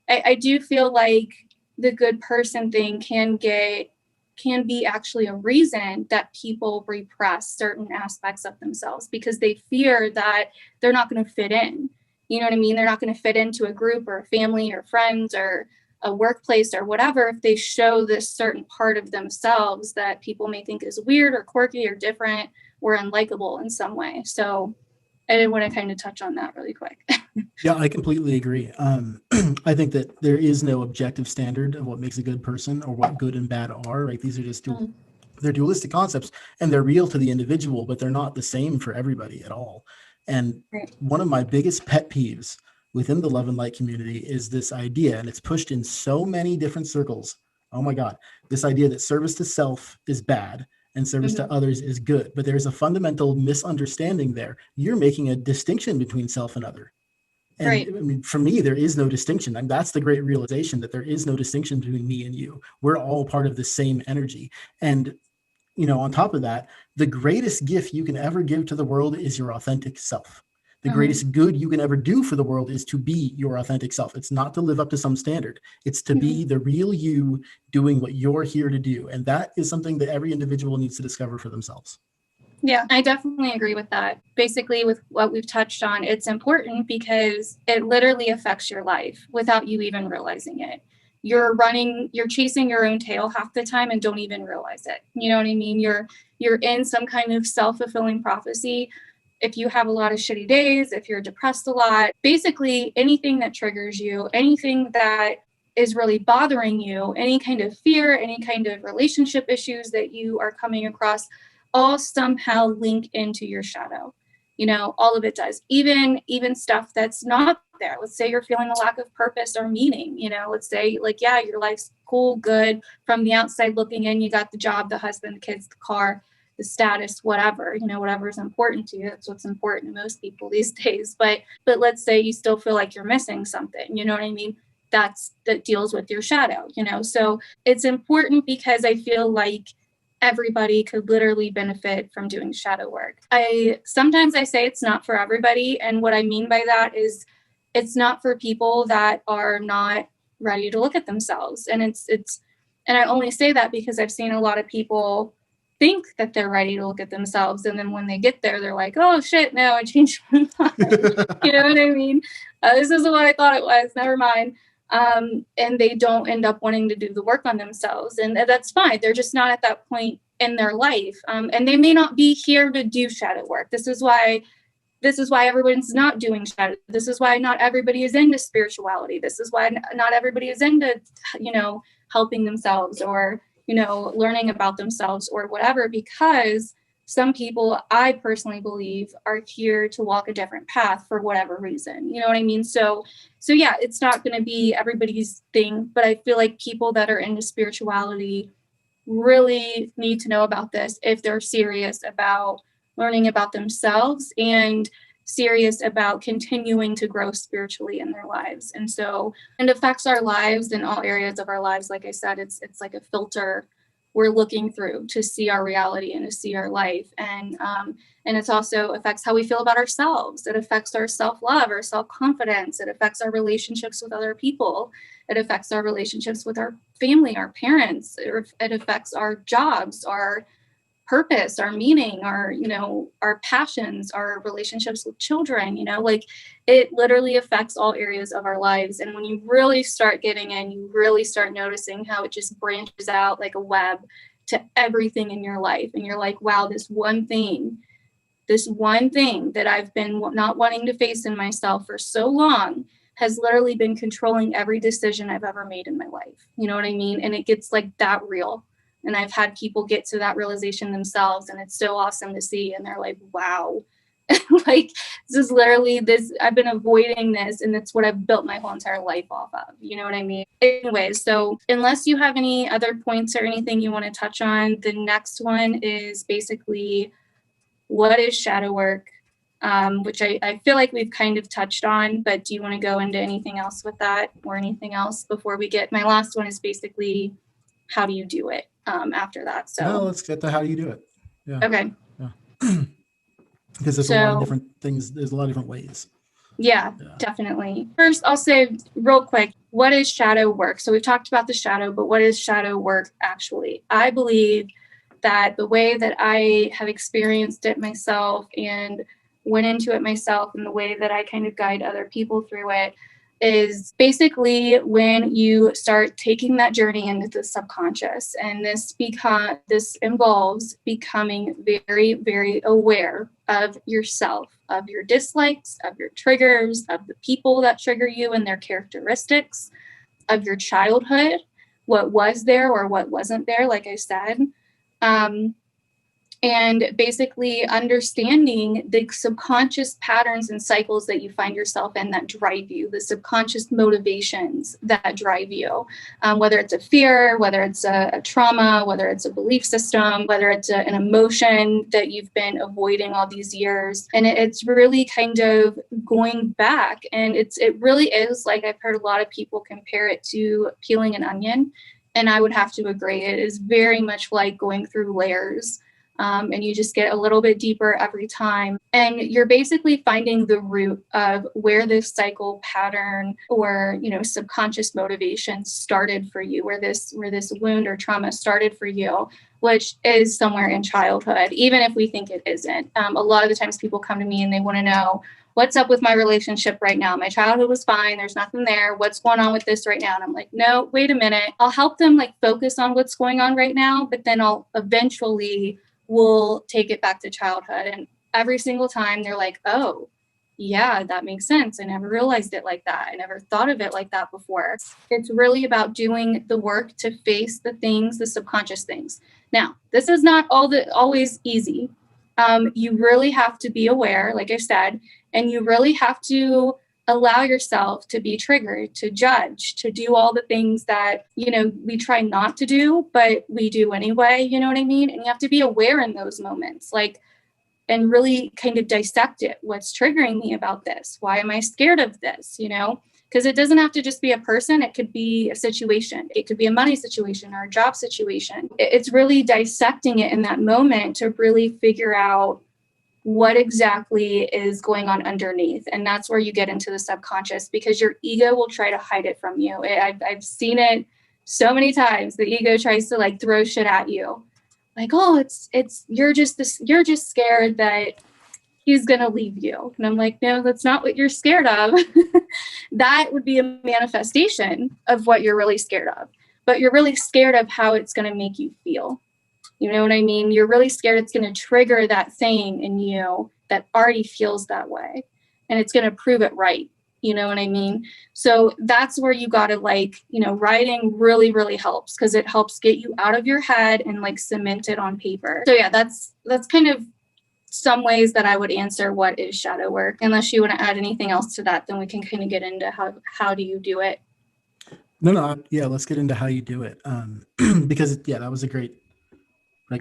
I do feel like the good person thing can be actually a reason that people repress certain aspects of themselves, because they fear that they're not going to fit in. You know what I mean? They're not going to fit into a group or a family or friends or a workplace or whatever if they show this certain part of themselves that people may think is weird or quirky or different or unlikable in some way. So I did want to kind of touch on that really quick. Yeah, I completely agree. I think that there is no objective standard of what makes a good person or what good and bad are. Right? These are just they're dualistic concepts, and they're real to the individual, but they're not the same for everybody at all. And Right. one of my biggest pet peeves within the love and light community is this idea, and it's pushed in so many different circles. Oh my God, this idea that service to self is bad and service to others is good. But there's a fundamental misunderstanding there. You're making a distinction between self and other. And Right. I mean, for me, there is no distinction. And that's the great realization, that there is no distinction between me and you. We're all part of the same energy. And, on top of that, the greatest gift you can ever give to the world is your authentic self. The greatest good you can ever do for the world is to be your authentic self. It's not to live up to some standard. It's to be the real you doing what you're here to do. And that is something that every individual needs to discover for themselves. Yeah, I definitely agree with that. Basically, with what we've touched on, it's important because it literally affects your life without you even realizing it. You're chasing your own tail half the time and don't even realize it. You know what I mean? You're in some kind of self-fulfilling prophecy. If you have a lot of shitty days, if you're depressed a lot, basically anything that triggers you, anything that is really bothering you, any kind of fear, any kind of relationship issues that you are coming across, all somehow link into your shadow. All of it does. Even stuff that's not there. Let's say you're feeling a lack of purpose or meaning. Let's say, like, yeah, your life's cool, good. From the outside looking in, you got the job, the husband, the kids, the car, the status, whatever, whatever is important to you. That's what's important to most people these days. But let's say you still feel like you're missing something. You know what I mean? That deals with your shadow. So it's important because I feel like everybody could literally benefit from doing shadow work. Sometimes I say it's not for everybody. And what I mean by that is it's not for people that are not ready to look at themselves. And and I only say that because I've seen a lot of people think that they're ready to look at themselves. And then when they get there, they're like, oh shit, no, I changed my mind. You know what I mean? This isn't what I thought it was. Never mind. And they don't end up wanting to do the work on themselves. And that's fine. They're just not at that point in their life. And they may not be here to do shadow work. This is why everyone's not doing shadow. This is why not everybody is into spirituality. This is why not everybody is into, helping themselves or, learning about themselves or whatever, because some people, I personally believe, are here to walk a different path for whatever reason. You know what I mean? So yeah, it's not going to be everybody's thing, but I feel like people that are into spirituality really need to know about this if they're serious about learning about themselves and serious about continuing to grow spiritually in their lives. And so it affects our lives in all areas of our lives. Like I said, it's like a filter we're looking through to see our reality and to see our life. And it also affects how we feel about ourselves. It affects our self-love, our self-confidence. It affects our relationships with other people. It affects our relationships with our family, our parents. It affects our jobs, our purpose, our meaning, our passions, our relationships with children. Like, it literally affects all areas of our lives. And when you really start getting in, you really start noticing how it just branches out like a web to everything in your life. And you're like, wow, this one thing that I've been not wanting to face in myself for so long has literally been controlling every decision I've ever made in my life. You know what I mean? And it gets like that real. And I've had people get to that realization themselves, and it's so awesome to see. And they're like, wow, like, this is literally this, I've been avoiding this, and it's what I've built my whole entire life off of. You know what I mean? Anyways, so unless you have any other points or anything you want to touch on, the next one is basically, what is shadow work? which I feel like we've kind of touched on, but do you want to go into anything else with that or anything else before we get, my last one is basically how do you do it after that. So No, let's get to how you do it. Yeah. Okay. Yeah. Because there's a lot of different things. There's a lot of different ways. Yeah, definitely. First, I'll say real quick, what is shadow work? So we've talked about the shadow, but what is shadow work actually? I believe that the way that I have experienced it myself and went into it myself, and the way that I kind of guide other people through it, is basically when you start taking that journey into the subconscious, and this involves becoming very, very aware of yourself, of your dislikes, of your triggers, of the people that trigger you and their characteristics, of your childhood, what was there or what wasn't there, like I said. And basically understanding the subconscious patterns and cycles that you find yourself in that drive you, the subconscious motivations that drive you, whether it's a fear, whether it's a trauma, whether it's a belief system, whether it's an emotion that you've been avoiding all these years. And it's really kind of going back, and it really is, like, I've heard a lot of people compare it to peeling an onion, and I would have to agree. It is very much like going through layers. And you just get a little bit deeper every time. And you're basically finding the root of where this cycle pattern or, subconscious motivation started for you, where this wound or trauma started for you, which is somewhere in childhood, even if we think it isn't. A lot of the times people come to me and they want to know, what's up with my relationship right now? My childhood was fine. There's nothing there. What's going on with this right now? And I'm like, no, wait a minute. I'll help them focus on what's going on right now, but then I'll eventually will take it back to childhood. And every single time they're like, oh, yeah, that makes sense. I never realized it like that. I never thought of it like that before. It's really about doing the work to face the things, the subconscious things. Now, this is not always easy. You really have to be aware, like I said, and you really have to allow yourself to be triggered, to judge, to do all the things that, we try not to do, but we do anyway, you know what I mean? And you have to be aware in those moments, and really kind of dissect it. What's triggering me about this? Why am I scared of this? Because it doesn't have to just be a person. It could be a situation. It could be a money situation or a job situation. It's really dissecting it in that moment to really figure out what exactly is going on underneath. And that's where you get into the subconscious, because your ego will try to hide it from you. I've seen it so many times. The ego tries to throw shit at you. Oh, you're just scared that he's going to leave you. And I'm like, no, that's not what you're scared of. That would be a manifestation of what you're really scared of. But you're really scared of how it's going to make you feel. You know what I mean? You're really scared it's going to trigger that thing in you that already feels that way. And it's going to prove it right. You know what I mean? So that's where you got to writing really, really helps, because it helps get you out of your head and cement it on paper. So yeah, that's kind of some ways that I would answer what is shadow work. Unless you want to add anything else to that, then we can kind of get into how do you do it. No. Yeah, let's get into how you do it. Because that was a great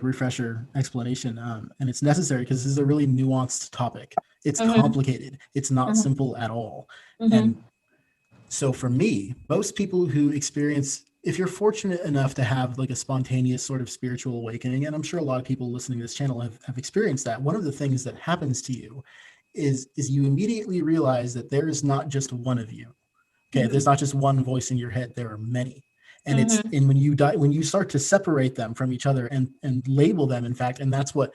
refresher explanation. And it's necessary because this is a really nuanced topic. It's complicated. It's not simple at all. And so for me, most people who experience, if you're fortunate enough to have a spontaneous sort of spiritual awakening, and I'm sure a lot of people listening to this channel have experienced that, one of the things that happens to you is you immediately realize that there is not just one of you. Okay, there's not just one voice in your head, there are many. And and when you start to separate them from each other and label them, in fact, and that's what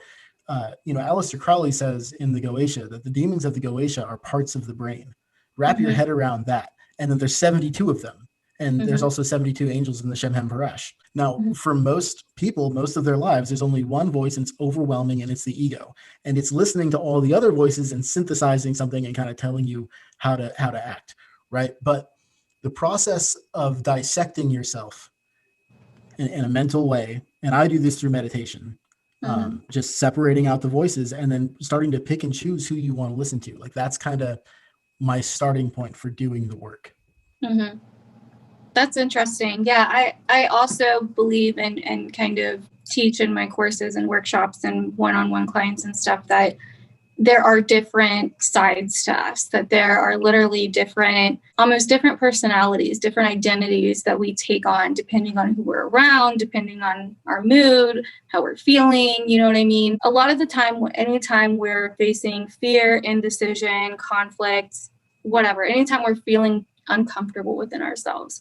Aleister Crowley says in the Goetia, that the demons of the Goetia are parts of the brain. Wrap your head around that. And then there's 72 of them. And there's also 72 angels in the Shemhem Parash. Now, for most people, most of their lives, there's only one voice, and it's overwhelming, and it's the ego. And it's listening to all the other voices and synthesizing something and kind of telling you how to act, right? But the process of dissecting yourself in a mental way, and I do this through meditation, just separating out the voices and then starting to pick and choose who you want to listen to. That's kind of my starting point for doing the work. That's interesting. Yeah, I also believe and kind of teach in my courses and workshops and one-on-one clients and stuff that there are different sides to us, that there are literally different, almost different personalities, different identities that we take on depending on who we're around, depending on our mood, how we're feeling, you know what I mean? A lot of the time, anytime we're facing fear, indecision, conflict, whatever, anytime we're feeling uncomfortable within ourselves,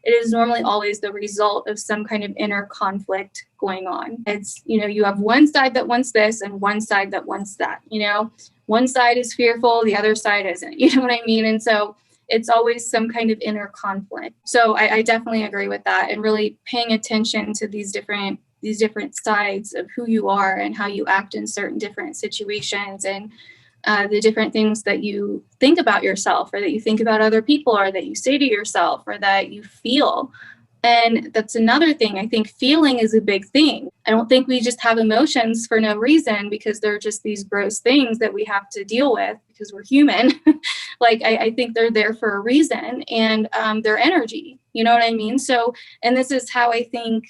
it is normally always the result of some kind of inner conflict going on. It's, you have one side that wants this and one side that wants that, one side is fearful, the other side isn't, you know what I mean? And so it's always some kind of inner conflict. So I definitely agree with that, and really paying attention to these different sides of who you are and how you act in certain different situations, and the different things that you think about yourself, or that you think about other people, or that you say to yourself, or that you feel. And that's another thing. I think feeling is a big thing. I don't think we just have emotions for no reason, because they're just these gross things that we have to deal with because we're human. Like, I think they're there for a reason, and they're energy, you know what I mean? So, and this is how I think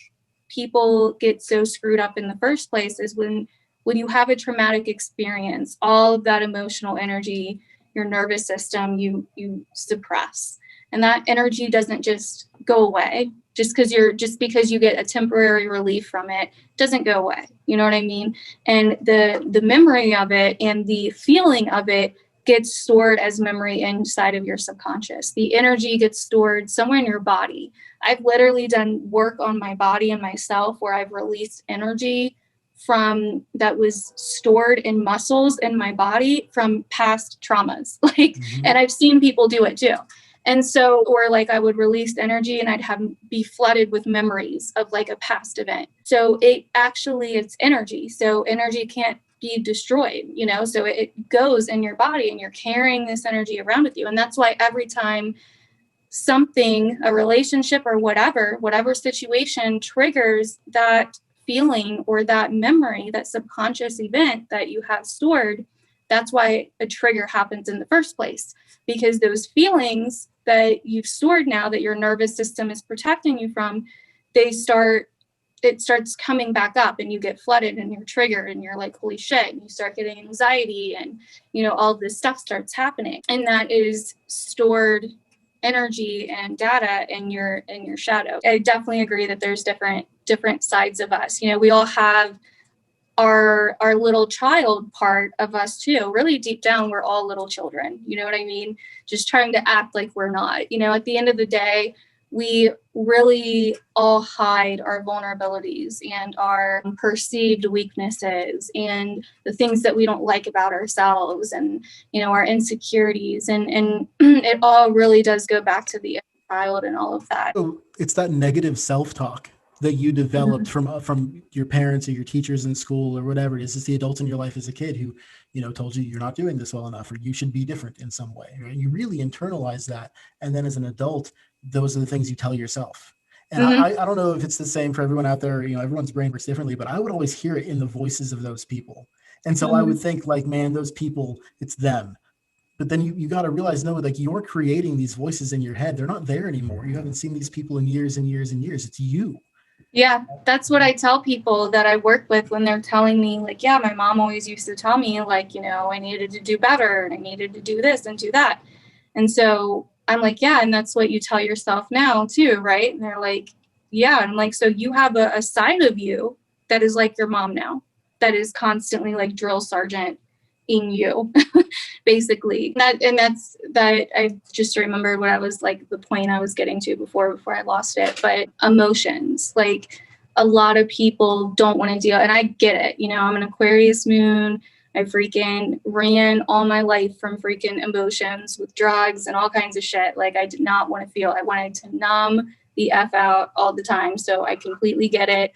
people get so screwed up in the first place, is when you have a traumatic experience, all of that emotional energy, your nervous system, you suppress. And that energy doesn't just go away just because you get a temporary relief from it. Doesn't go away. You know what I mean? And the memory of it and the feeling of it gets stored as memory inside of your subconscious. The energy gets stored somewhere in your body. I've literally done work on my body and myself where I've released energy from that was stored in muscles in my body from past traumas. And I've seen people do it too. And so, or like I would release energy and I'd be flooded with memories of like a past event. So it's energy. So energy can't be destroyed, so it goes in your body, and you're carrying this energy around with you. And that's why every time something, a relationship or whatever situation triggers that feeling or that memory, that subconscious event that you have stored, that's why a trigger happens in the first place. Because those feelings that you've stored now, that your nervous system is protecting you from, it starts coming back up, and you get flooded and you're triggered and you're like, holy shit, and you start getting anxiety, and all this stuff starts happening. And that is stored energy and data in your shadow. I definitely agree that there's different sides of us. We all have our little child part of us too. Really deep down, we're all little children. You know what I mean? Just trying to act like we're not. At the end of the day, we really all hide our vulnerabilities and our perceived weaknesses and the things that we don't like about ourselves, and our insecurities, and it all really does go back to the child and all of that. So it's that negative self-talk that you developed from your parents or your teachers in school or whatever it is. It's the adults in your life as a kid who, told you you're not doing this well enough, or you should be different in some way, right? You really internalize that. And then as an adult, those are the things you tell yourself. And I don't know if it's the same for everyone out there, everyone's brain works differently, but I would always hear it in the voices of those people. And so I would think like, man, those people, it's them. But then you got to realize, no, like you're creating these voices in your head. They're not there anymore. You haven't seen these people in years and years and years. It's you. Yeah, that's what I tell people that I work with when they're telling me like, yeah, my mom always used to tell me like, I needed to do better and I needed to do this and do that. And so I'm like, yeah, and that's what you tell yourself now too, right? And they're like, yeah. And I'm like, so you have a side of you that is like your mom now, that is constantly like drill sergeant in you, basically. That's I just remembered what I was like, the point I was getting to before I lost it. But emotions, like a lot of people don't want to deal, and I get it. I'm an Aquarius moon. I freaking ran all my life from freaking emotions with drugs and all kinds of shit. Like I did not want to feel. I wanted to numb the F out all the time. So I completely get it.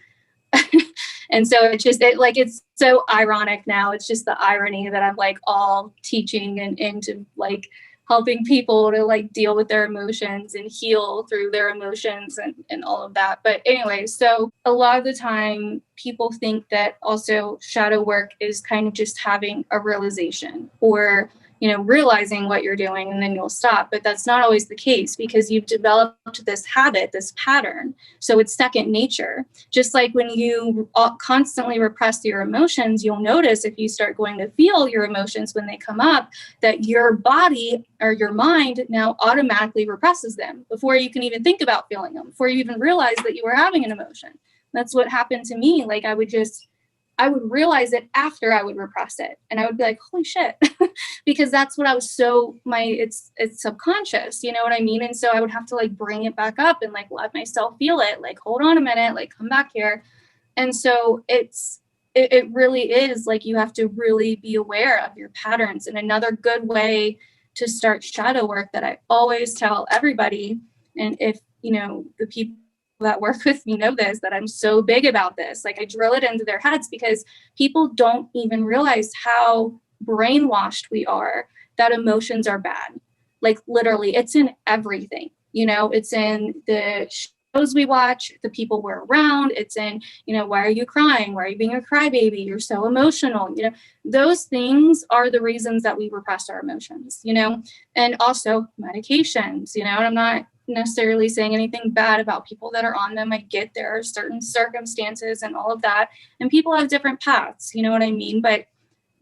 And so it's so ironic now. It's just the irony that I'm like all teaching and into like helping people to like deal with their emotions and heal through their emotions and all of that. But anyway, so a lot of the time people think that also shadow work is kind of just having a realization or realizing what you're doing, and then you'll stop. But that's not always the case, because you've developed this habit, this pattern. So it's second nature. Just like when you constantly repress your emotions, you'll notice if you start going to feel your emotions when they come up, that your body or your mind now automatically represses them before you can even think about feeling them, before you even realize that you were having an emotion. That's what happened to me. Like I would realize it after I would repress it. And I would be like, holy shit, because that's what I was it's subconscious, you know what I mean? And so I would have to like bring it back up and like let myself feel it, like, hold on a minute, like come back here. And so it really is like, you have to really be aware of your patterns. And another good way to start shadow work that I always tell everybody, and if, the people that work with me know this, that I'm so big about this. Like I drill it into their heads, because people don't even realize how brainwashed we are that emotions are bad. Like literally, it's in everything. It's in the shows we watch, the people we're around. It's in, why are you crying? Why are you being a crybaby? You're so emotional. Those things are the reasons that we repress our emotions, and also medications, and I'm not necessarily saying anything bad about people that are on them. I get there are certain circumstances and all of that, and people have different paths, you know what I mean? But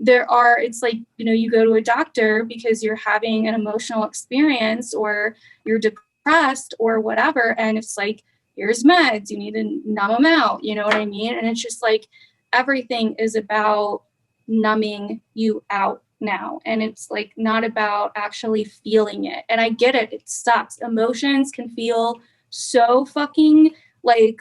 it's like, you go to a doctor because you're having an emotional experience or you're depressed or whatever, and it's like, here's meds, you need to numb them out, you know what I mean? And it's just like, everything is about numbing you out now, and it's like not about actually feeling it. And I get it, it sucks. Emotions can feel so fucking like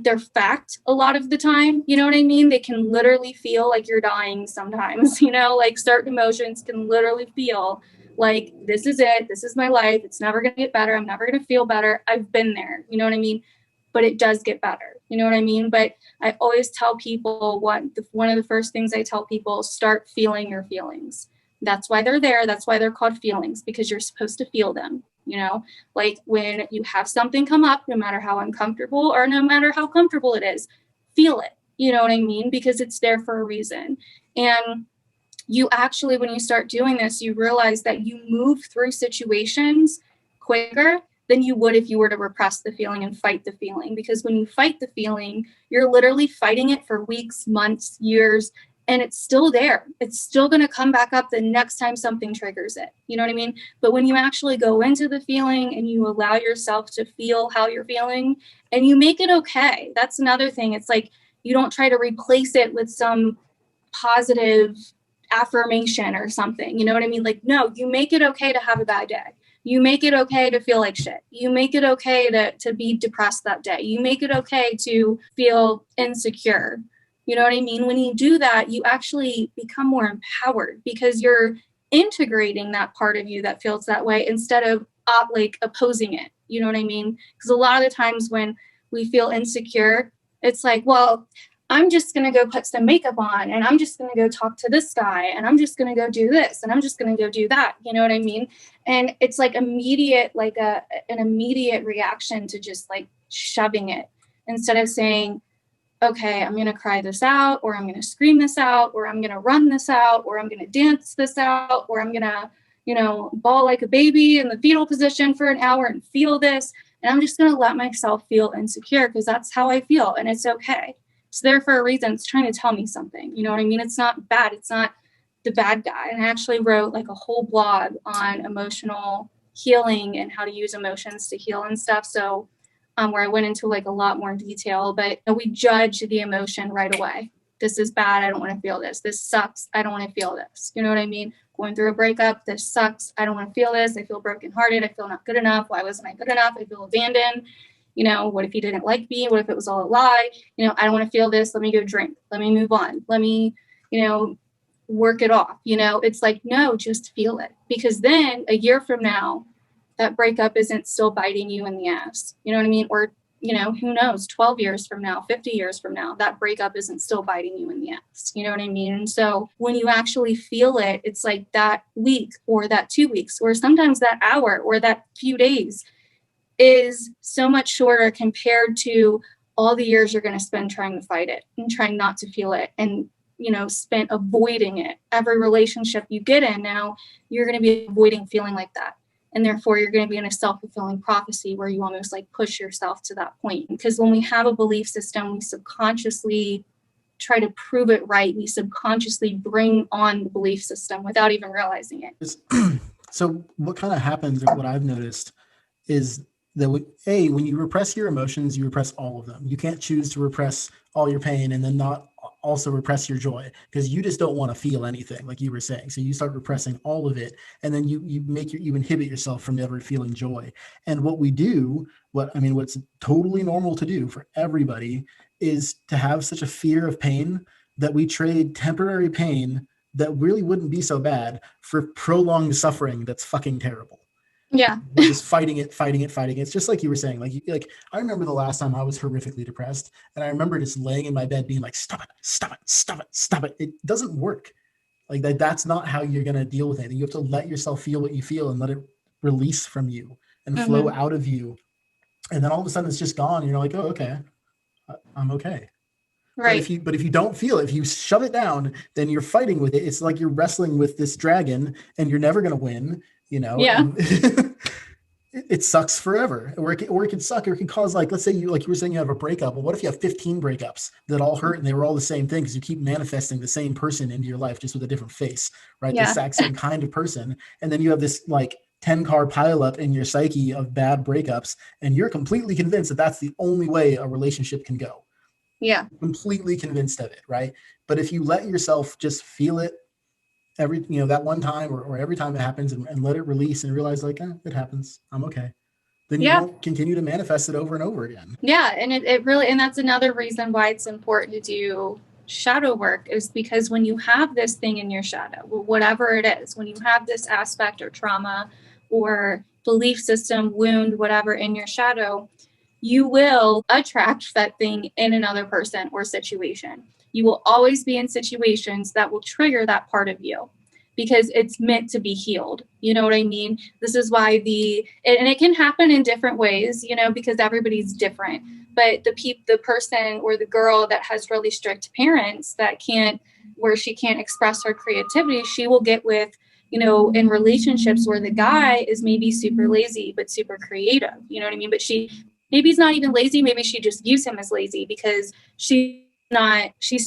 they're fact a lot of the time, you know what I mean? They can literally feel like you're dying sometimes, like certain emotions can literally feel like, this is it, this is my life, it's never gonna get better, I'm never gonna feel better. I've been there, you know what I mean? But it does get better, you know what I mean? But I always tell people, one of the first things I tell people, start feeling your feelings. That's why they're there. That's why they're called feelings, because you're supposed to feel them, like when you have something come up, no matter how uncomfortable or no matter how comfortable it is, feel it, you know what I mean? Because it's there for a reason. And you actually, when you start doing this, you realize that you move through situations quicker than you would if you were to repress the feeling and fight the feeling. Because when you fight the feeling, you're literally fighting it for weeks, months, years, and it's still there. It's still going to come back up the next time something triggers it. You know what I mean? But when you actually go into the feeling and you allow yourself to feel how you're feeling and you make it okay, that's another thing. It's like, you don't try to replace it with some positive affirmation or something. You know what I mean? Like, no, you make it okay to have a bad day. You make it okay to feel like shit. You make it okay to be depressed that day. You make it okay to feel insecure. You know what I mean? When you do that, you actually become more empowered, because you're integrating that part of you that feels that way instead of opposing it. You know what I mean? Because a lot of the times when we feel insecure, it's like, well, I'm just going to go put some makeup on, and I'm just going to go talk to this guy, and I'm just going to go do this, and I'm just going to go do that. You know what I mean? And it's like immediate, like an immediate reaction to just like shoving it, instead of saying, okay, I'm going to cry this out, or I'm going to scream this out, or I'm going to run this out, or I'm going to dance this out, or I'm going to, bawl like a baby in the fetal position for an hour and feel this. And I'm just going to let myself feel insecure, because that's how I feel. And it's okay. It's there for a reason. It's trying to tell me something. You know what I mean? It's not bad. It's not the bad guy. And I actually wrote like a whole blog on emotional healing and how to use emotions to heal and stuff. So where I went into like a lot more detail, but we judge the emotion right away. This is bad. I don't want to feel this. This sucks. I don't want to feel this. You know what I mean? Going through a breakup. This sucks. I don't want to feel this. I feel brokenhearted. I feel not good enough. Why wasn't I good enough? I feel abandoned. What if he didn't like me? What if it was all a lie? I don't want to feel this. Let me go drink. Let me move on. Let me, work it off. It's like, no, just feel it. Because then a year from now, that breakup isn't still biting you in the ass. You know what I mean? Or, who knows, 12 years from now, 50 years from now, that breakup isn't still biting you in the ass. You know what I mean? And so when you actually feel it, it's like that week or that 2 weeks, or sometimes that hour or that few days is so much shorter compared to all the years you're going to spend trying to fight it and trying not to feel it. And spent avoiding it. Every relationship you get in now, you're going to be avoiding feeling like that. And therefore, you're going to be in a self-fulfilling prophecy where you almost like push yourself to that point. Because when we have a belief system, we subconsciously try to prove it right. We subconsciously bring on the belief system without even realizing it. So what kind of happens, or what I've noticed, is that when you repress your emotions, you repress all of them. You can't choose to repress all your pain and then not also repress your joy, because you just don't want to feel anything, like you were saying. So you start repressing all of it, and then you inhibit yourself from ever feeling joy. And what's totally normal to do for everybody is to have such a fear of pain that we trade temporary pain that really wouldn't be so bad for prolonged suffering that's fucking terrible. Yeah. We're just fighting it. It's just like you were saying, like I remember the last time I was horrifically depressed, and I remember just laying in my bed being like, stop it. It doesn't work. Like that's not how you're going to deal with anything. You have to let yourself feel what you feel and let it release from you and flow out of you. And then all of a sudden it's just gone. And you're like, oh, okay, I'm okay. Right. But if you don't feel it, if you shove it down, then you're fighting with it. It's like you're wrestling with this dragon and you're never going to win, Yeah. It sucks forever, or it can suck, or it can cause, like, let's say you were saying, you have a breakup. Well, what if you have 15 breakups that all hurt and they were all the same thing, because you keep manifesting the same person into your life, just with a different face, right? Yeah. The exact same kind of person. And then you have this like 10-car pileup in your psyche of bad breakups, and you're completely convinced that that's the only way a relationship can go. Yeah. Completely convinced of it, right? But if you let yourself just feel it that one time, or every time it happens, and let it release and realize, like, it happens, I'm okay, then you won't continue to manifest it over and over again. Yeah. And it really, and that's another reason why it's important to do shadow work, is because when you have this thing in your shadow, whatever it is, when you have this aspect or trauma or belief system, wound, whatever in your shadow, you will attract that thing in another person or situation. You will always be in situations that will trigger that part of you, because it's meant to be healed. You know what I mean? This is why and it can happen in different ways, because everybody's different. But the person or the girl that has really strict parents where she can't express her creativity, she will get with, in relationships where the guy is maybe super lazy, but super creative. You know what I mean? But maybe he's not even lazy. Maybe she just views him as lazy because she's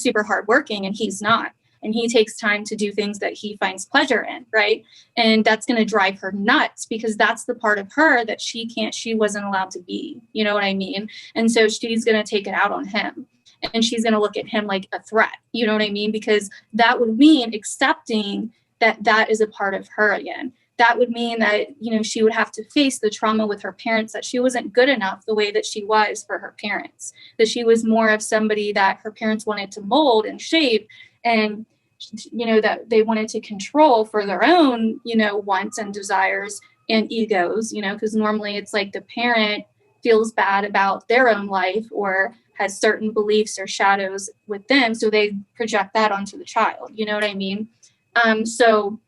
super hardworking and he's not. And he takes time to do things that he finds pleasure in, right? And that's going to drive her nuts, because that's the part of her that she wasn't allowed to be. You know what I mean? And so she's going to take it out on him. And she's going to look at him like a threat. You know what I mean? Because that would mean accepting that is a part of her again. That would mean that, she would have to face the trauma with her parents, that she wasn't good enough the way that she was for her parents, that she was more of somebody that her parents wanted to mold and shape, and, that they wanted to control for their own, wants and desires and egos, because normally it's like the parent feels bad about their own life or has certain beliefs or shadows with them. So they project that onto the child. You know what I mean? So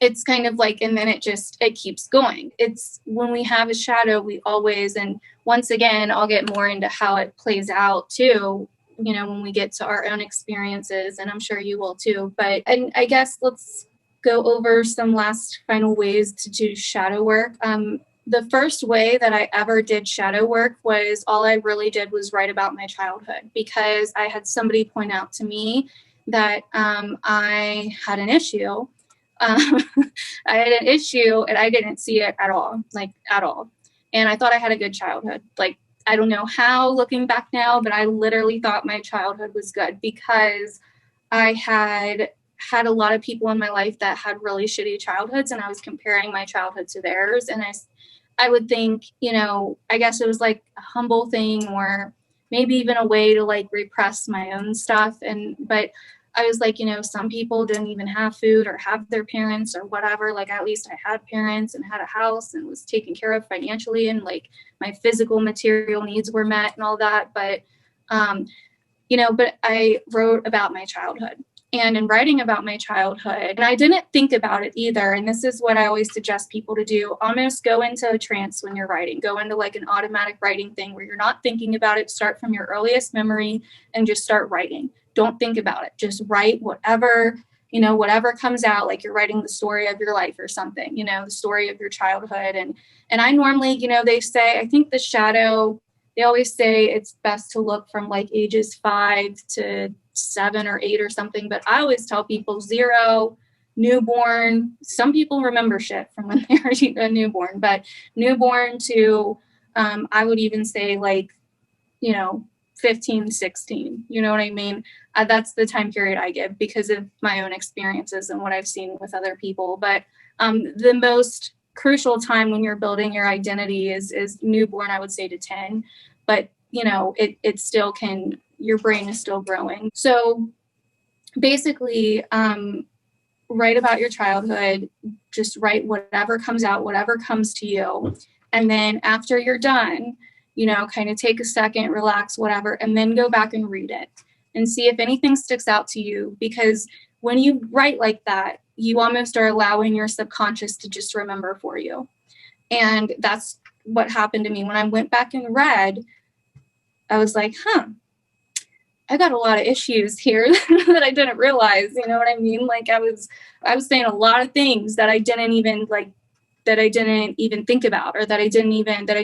it's kind of like, and then it keeps going. It's when we have a shadow, we always, and once again, I'll get more into how it plays out too, when we get to our own experiences, and I'm sure you will too. And I guess let's go over some last final ways to do shadow work. The first way that I ever did shadow work was, all I really did was write about my childhood, because I had somebody point out to me that I had an issue. I had an issue and I didn't see it at all. And I thought I had a good childhood. Like, I don't know how, looking back now, but I literally thought my childhood was good, because I had a lot of people in my life that had really shitty childhoods, and I was comparing my childhood to theirs. And I would think, I guess it was like a humble thing, or maybe even a way to like repress my own stuff. But I was like, some people didn't even have food or have their parents or whatever. Like, at least I had parents and had a house and was taken care of financially, and like my physical material needs were met and all that. But, but I wrote about my childhood. And in writing about my childhood, and I didn't think about it either. And this is what I always suggest people to do. Almost go into a trance when you're writing. Go into like an automatic writing thing where you're not thinking about it. Start from your earliest memory and just start writing. Don't think about it. Just write whatever, whatever comes out, like you're writing the story of your life or something, the story of your childhood. And I normally, they say, I think the shadow, they always say it's best to look from like ages 5 to 7 or 8 or something. But I always tell people 0, newborn. Some people remember shit from when they were a newborn, but newborn to, I would even say like, 15, 16, you know what I mean? That's the time period I give because of my own experiences and what I've seen with other people. But the most crucial time when you're building your identity is newborn, I would say to 10, but it still can, your brain is still growing. So basically, write about your childhood, just write whatever comes out, whatever comes to you. And then after you're done, kind of take a second, relax, whatever, and then go back and read it and see if anything sticks out to you. Because when you write like that, you almost are allowing your subconscious to just remember for you. And that's what happened to me. When I went back and read, I was like, I got a lot of issues here that I didn't realize, you know what I mean? Like I was saying a lot of things that I didn't even think about, or that I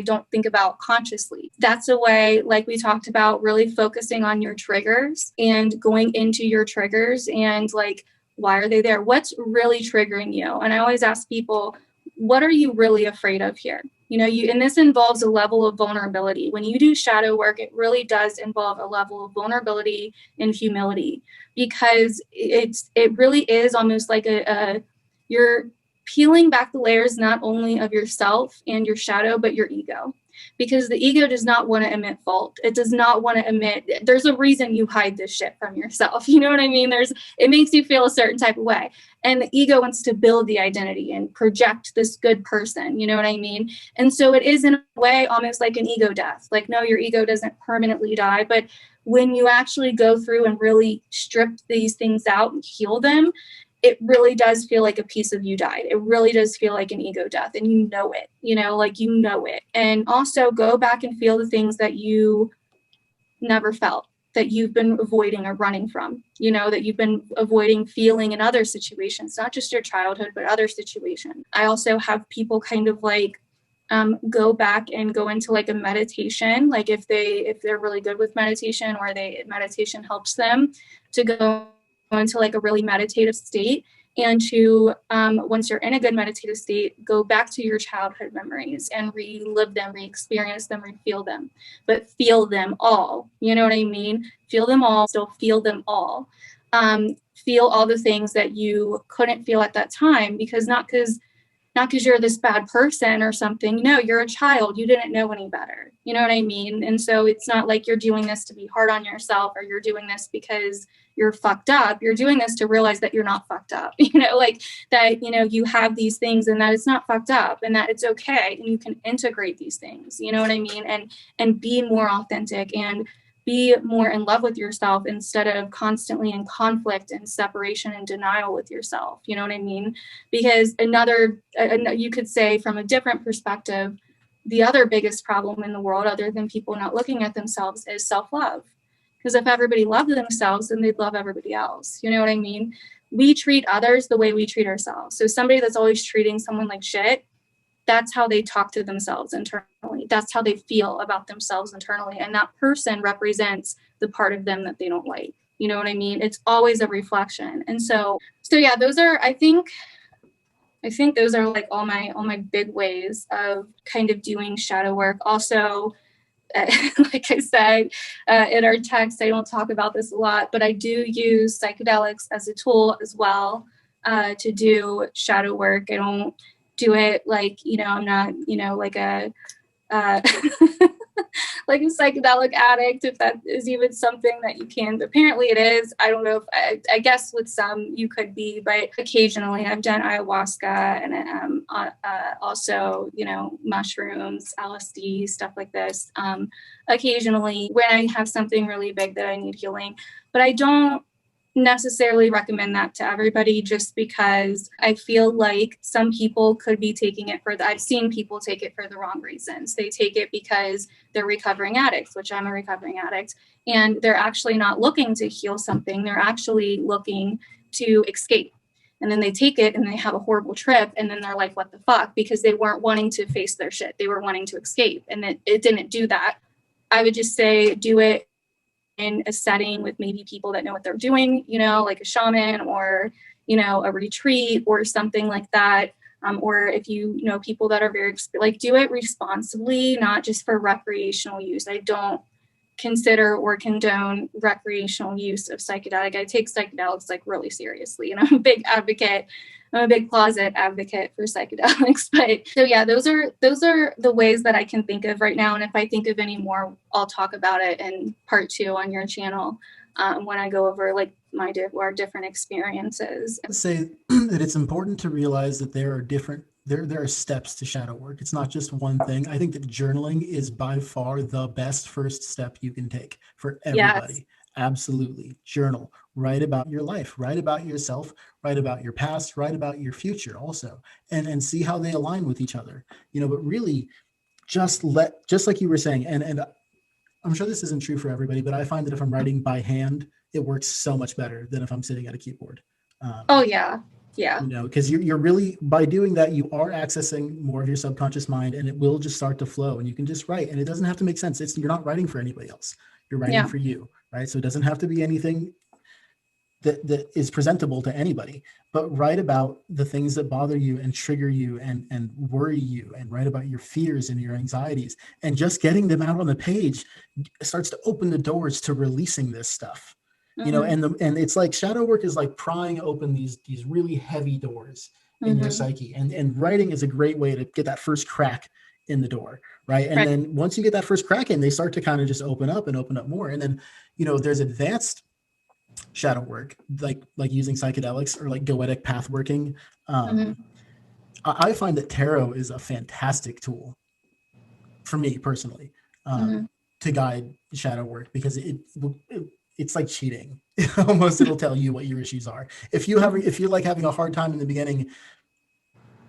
don't think about consciously. That's a way, like we talked about, really focusing on your triggers and going into your triggers and like, why are they there? What's really triggering you? And I always ask people, what are you really afraid of here? And this involves a level of vulnerability. When you do shadow work, it really does involve a level of vulnerability and humility, because it really is almost like you're peeling back the layers, not only of yourself and your shadow, but your ego. Because the ego does not want to admit fault. It does not want to admit, there's a reason you hide this shit from yourself. You know what I mean? It makes you feel a certain type of way. And the ego wants to build the identity and project this good person. You know what I mean? And so it is in a way almost like an ego death. Like, no, your ego doesn't permanently die. But when you actually go through and really strip these things out and heal them, it really does feel like a piece of you died. It really does feel like an ego death, and you know it, it. And also go back and feel the things that you never felt, that you've been avoiding or running from, that you've been avoiding feeling in other situations, not just your childhood, but other situations. I also have people kind of like go back and go into like a meditation, like if they're really good with meditation, or meditation helps them to go into like a really meditative state, and to once you're in a good meditative state, go back to your childhood memories and relive them, re-experience them, re-feel them, but feel them all. You know what I mean? Feel them all, still feel them all. Feel all the things that you couldn't feel at that time, because not because you're this bad person or something. No, you're a child. You didn't know any better. You know what I mean? And so it's not like you're doing this to be hard on yourself, or you're doing this because you're fucked up. You're doing this to realize that you're not fucked up, like that, you have these things and that it's not fucked up and that it's okay. And you can integrate these things, you know what I mean? And be more authentic and be more in love with yourself, instead of constantly in conflict and separation and denial with yourself. You know what I mean? Because you could say from a different perspective, the other biggest problem in the world, other than people not looking at themselves, is self-love. Because if everybody loved themselves, then they'd love everybody else. You know what I mean? We treat others the way we treat ourselves. So somebody that's always treating someone like shit, that's how they talk to themselves internally. That's how they feel about themselves internally. And that person represents the part of them that they don't like. You know what I mean? It's always a reflection. And so yeah, those are, I think those are like all my big ways of kind of doing shadow work. Also, like I said, in our text, I don't talk about this a lot, but I do use psychedelics as a tool as well to do shadow work. I don't do it like, I'm not, like a like a psychedelic addict, if that is even something that you can. Apparently it is. I don't know if I guess with some you could be, but occasionally I've done ayahuasca and also, mushrooms, LSD, stuff like this. Occasionally when I have something really big that I need healing, but I don't necessarily recommend that to everybody, just because I feel like some people could be taking it I've seen people take it for the wrong reasons. They take it because they're recovering addicts, which I'm a recovering addict, and they're actually not looking to heal something. They're actually looking to escape. And then they take it and they have a horrible trip. And then they're like, what the fuck? Because they weren't wanting to face their shit. They were wanting to escape. And it didn't do that. I would just say do it in a setting with maybe people that know what they're doing, like a shaman or, a retreat or something like that. Or if you know people that are very, do it responsibly, not just for recreational use. I don't consider or condone recreational use of psychedelic. I take psychedelics really seriously, I'm a big advocate. I'm a big closet advocate for psychedelics. But so yeah, those are the ways that I can think of right now. And if I think of any more, I'll talk about it in part 2 on your channel when I go over our different experiences. I would say that it's important to realize that there are steps to shadow work. It's not just one thing. I think that journaling is by far the best first step you can take for everybody. Yes. Absolutely. Journal. Write about your life. Write about yourself. Write about your past. Write about your future also, and see how they align with each other. But really, just like you were saying, and I'm sure this isn't true for everybody, but I find that if I'm writing by hand, it works so much better than if I'm sitting at a keyboard. Oh yeah. Yeah. Because you're really, by doing that, you are accessing more of your subconscious mind, and it will just start to flow, and you can just write, and it doesn't have to make sense. You're not writing for anybody else. You're writing for you, right? So it doesn't have to be anything that is presentable to anybody, but write about the things that bother you and trigger you and worry you, and write about your fears and your anxieties, and just getting them out on the page starts to open the doors to releasing this stuff. And it's like shadow work is like prying open these really heavy doors in your psyche, and writing is a great way to get that first crack in the door, right? And then once you get that first crack in, they start to kind of just open up more. And then there's advanced shadow work like using psychedelics or like goetic path working. I find that tarot is a fantastic tool for me personally to guide shadow work, because it's like cheating. Almost, it'll tell you what your issues are. If you're having a hard time in the beginning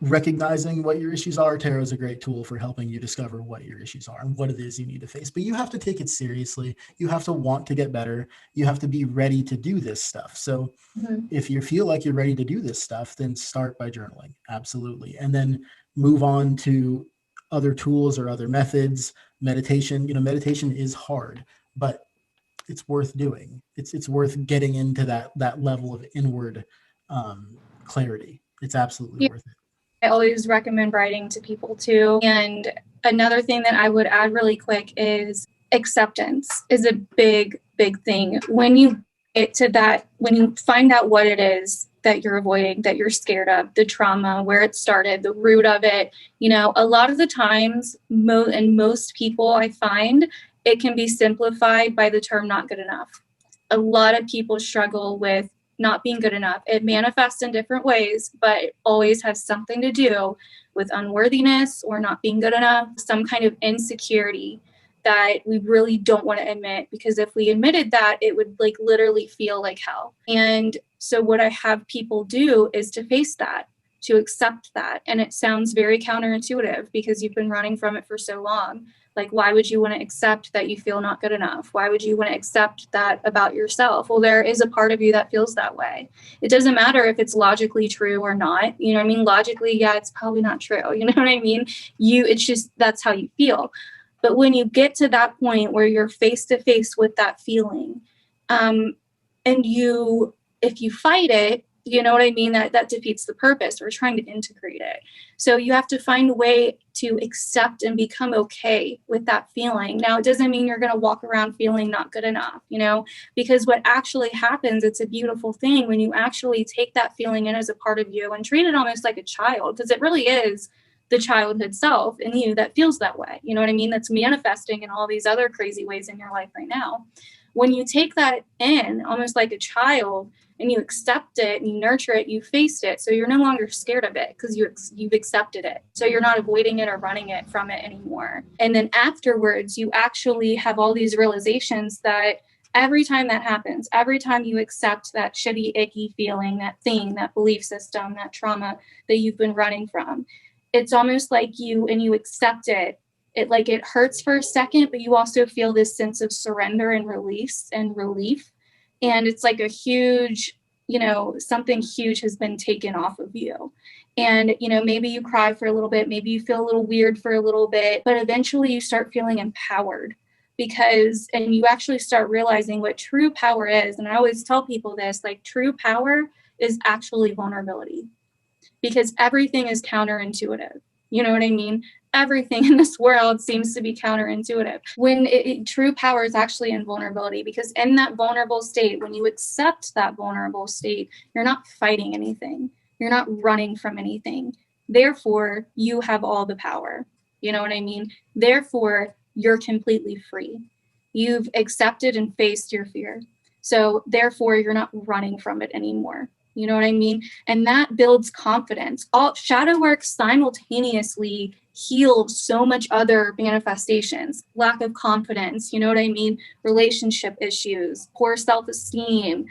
recognizing what your issues are, tarot is a great tool for helping you discover what your issues are and what it is you need to face. But you have to take it seriously. You have to want to get better. You have to be ready to do this stuff. So if you feel like you're ready to do this stuff, then start by journaling. Absolutely. And then move on to other tools or other methods. Meditation, meditation is hard, but it's worth doing. It's worth getting into that level of inward clarity. It's absolutely worth it. I always recommend writing to people too. And another thing that I would add really quick is acceptance is a big, big thing. When you get to that, when you find out what it is that you're avoiding, that you're scared of, the trauma, where it started, the root of it, a lot of the times, most people I find, it can be simplified by the term not good enough. A lot of people struggle with not being good enough. It manifests in different ways, but it always has something to do with unworthiness or not being good enough, some kind of insecurity that we really don't want to admit, because if we admitted that, it would literally feel like hell. And so what I have people do is to face that, to accept that. And it sounds very counterintuitive because you've been running from it for so long. Why would you want to accept that you feel not good enough? Why would you want to accept that about yourself? Well, there is a part of you that feels that way. It doesn't matter if it's logically true or not. You know what I mean? Logically, yeah, it's probably not true. You know what I mean? It's just, that's how you feel. But when you get to that point where you're face to face with that feeling, and if you fight it, you know what I mean? That defeats the purpose. We're trying to integrate it. So you have to find a way to accept and become okay with that feeling. Now, it doesn't mean you're going to walk around feeling not good enough, because what actually happens, it's a beautiful thing when you actually take that feeling in as a part of you and treat it almost like a child, because it really is the childhood self in you that feels that way. You know what I mean? That's manifesting in all these other crazy ways in your life right now. When you take that in almost like a child and you accept it and you nurture it, you faced it. So you're no longer scared of it because you've accepted it. So you're not avoiding it or running it from it anymore. And then afterwards, you actually have all these realizations that Every time that happens, every time you accept that shitty, icky feeling, that thing, that belief system, that trauma that you've been running from, it's almost like you accept it. It hurts for a second, but you also feel this sense of surrender and release and relief. And it's like a huge, something huge has been taken off of you. And, maybe you cry for a little bit, maybe you feel a little weird for a little bit, but eventually you start feeling empowered and you actually start realizing what true power is. And I always tell people this, like, true power is actually vulnerability, because everything is counterintuitive. You know what I mean? Everything in this world seems to be counterintuitive. When true power is actually in vulnerability, because in that vulnerable state, when you accept that vulnerable state, you're not fighting anything. You're not running from anything. Therefore, you have all the power. You know what I mean? Therefore, you're completely free. You've accepted and faced your fear. So therefore, you're not running from it anymore. You know what I mean? And that builds confidence. All shadow work simultaneously heals so much other manifestations. Lack of confidence, you know what I mean? Relationship issues, poor self-esteem,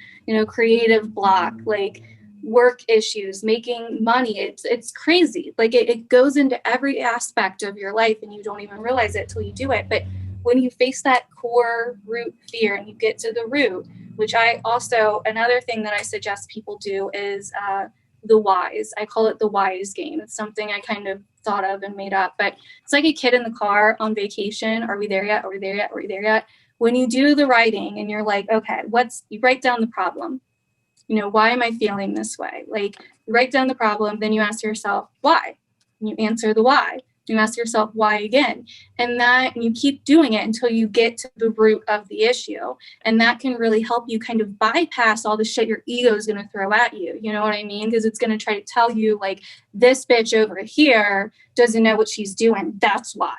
creative block, like work issues, making money. It's crazy. Like it goes into every aspect of your life and you don't even realize it till you do it. But when you face that core root fear and you get to the root, which another thing that I suggest people do is the whys. I call it the whys game. It's something I kind of thought of and made up, but it's like a kid in the car on vacation. Are we there yet? Are we there yet? Are we there yet? When you do the writing and you're like, okay, you write down the problem. Why am I feeling this way? Like, you write down the problem, then you ask yourself, why? And you answer the why. You ask yourself why again, and you keep doing it until you get to the root of the issue. And that can really help you kind of bypass all the shit your ego is going to throw at you. You know what I mean? Because it's going to try to tell you, like, this bitch over here doesn't know what she's doing. That's why.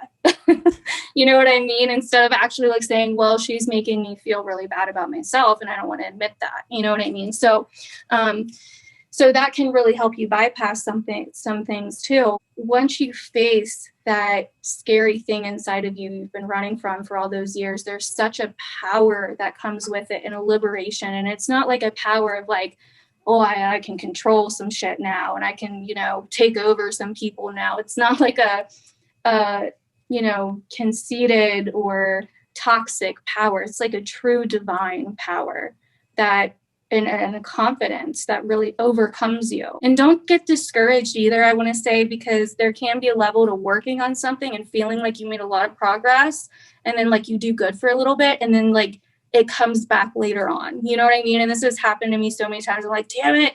You know what I mean? Instead of actually like saying, well, she's making me feel really bad about myself and I don't want to admit that. You know what I mean? So that can really help you bypass some things too. Once you face that scary thing inside of you you've been running from for all those years, there's such a power that comes with it and a liberation. And it's not like a power of like, oh, I can control some shit now and I can, take over some people now. It's not like a conceited or toxic power. It's like a true divine power that and a confidence that really overcomes you. And don't get discouraged either, I want to say, because there can be a level to working on something and feeling like you made a lot of progress and then like you do good for a little bit and then like it comes back later on. You know what I mean? And this has happened to me so many times. I'm like, damn it,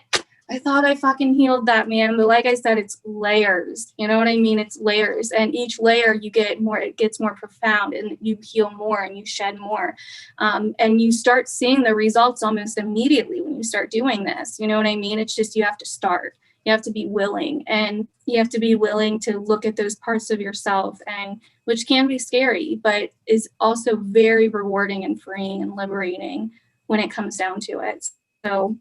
I thought I fucking healed that, man. But like I said, it's layers. You know what I mean? It's layers. And each layer you get more, it gets more profound and you heal more and you shed more. And you start seeing the results almost immediately when you start doing this. You know what I mean? It's just, you have to start. You have to be willing, and you have to be willing to look at those parts of yourself, and which can be scary, but is also very rewarding and freeing and liberating when it comes down to it. So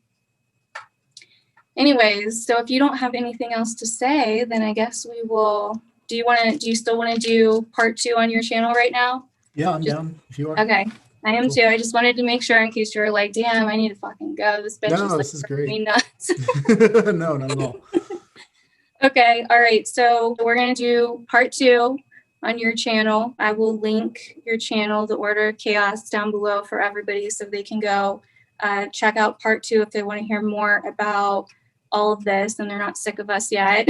anyways, so if you don't have anything else to say, then I guess we will. Do you still want to do part 2 on your channel right now? Yeah, I'm down if you are. Okay. I am too. I just wanted to make sure in case you were like, damn, I need to fucking go. This bitch No, is like this is great. me nuts. No, not at all. Okay. All right. So we're going to do part 2 on your channel. I will link your channel, The Order of Chaos, down below for everybody so they can go check out part 2 if they want to hear more about all of this and they're not sick of us yet.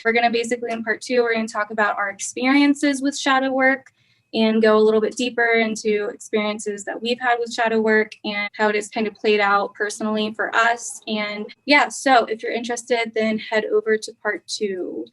We're going to basically, in part 2, we're going to talk about our experiences with shadow work and go a little bit deeper into experiences that we've had with shadow work and how it has kind of played out personally for us. And yeah, so if you're interested, then head over to part 2.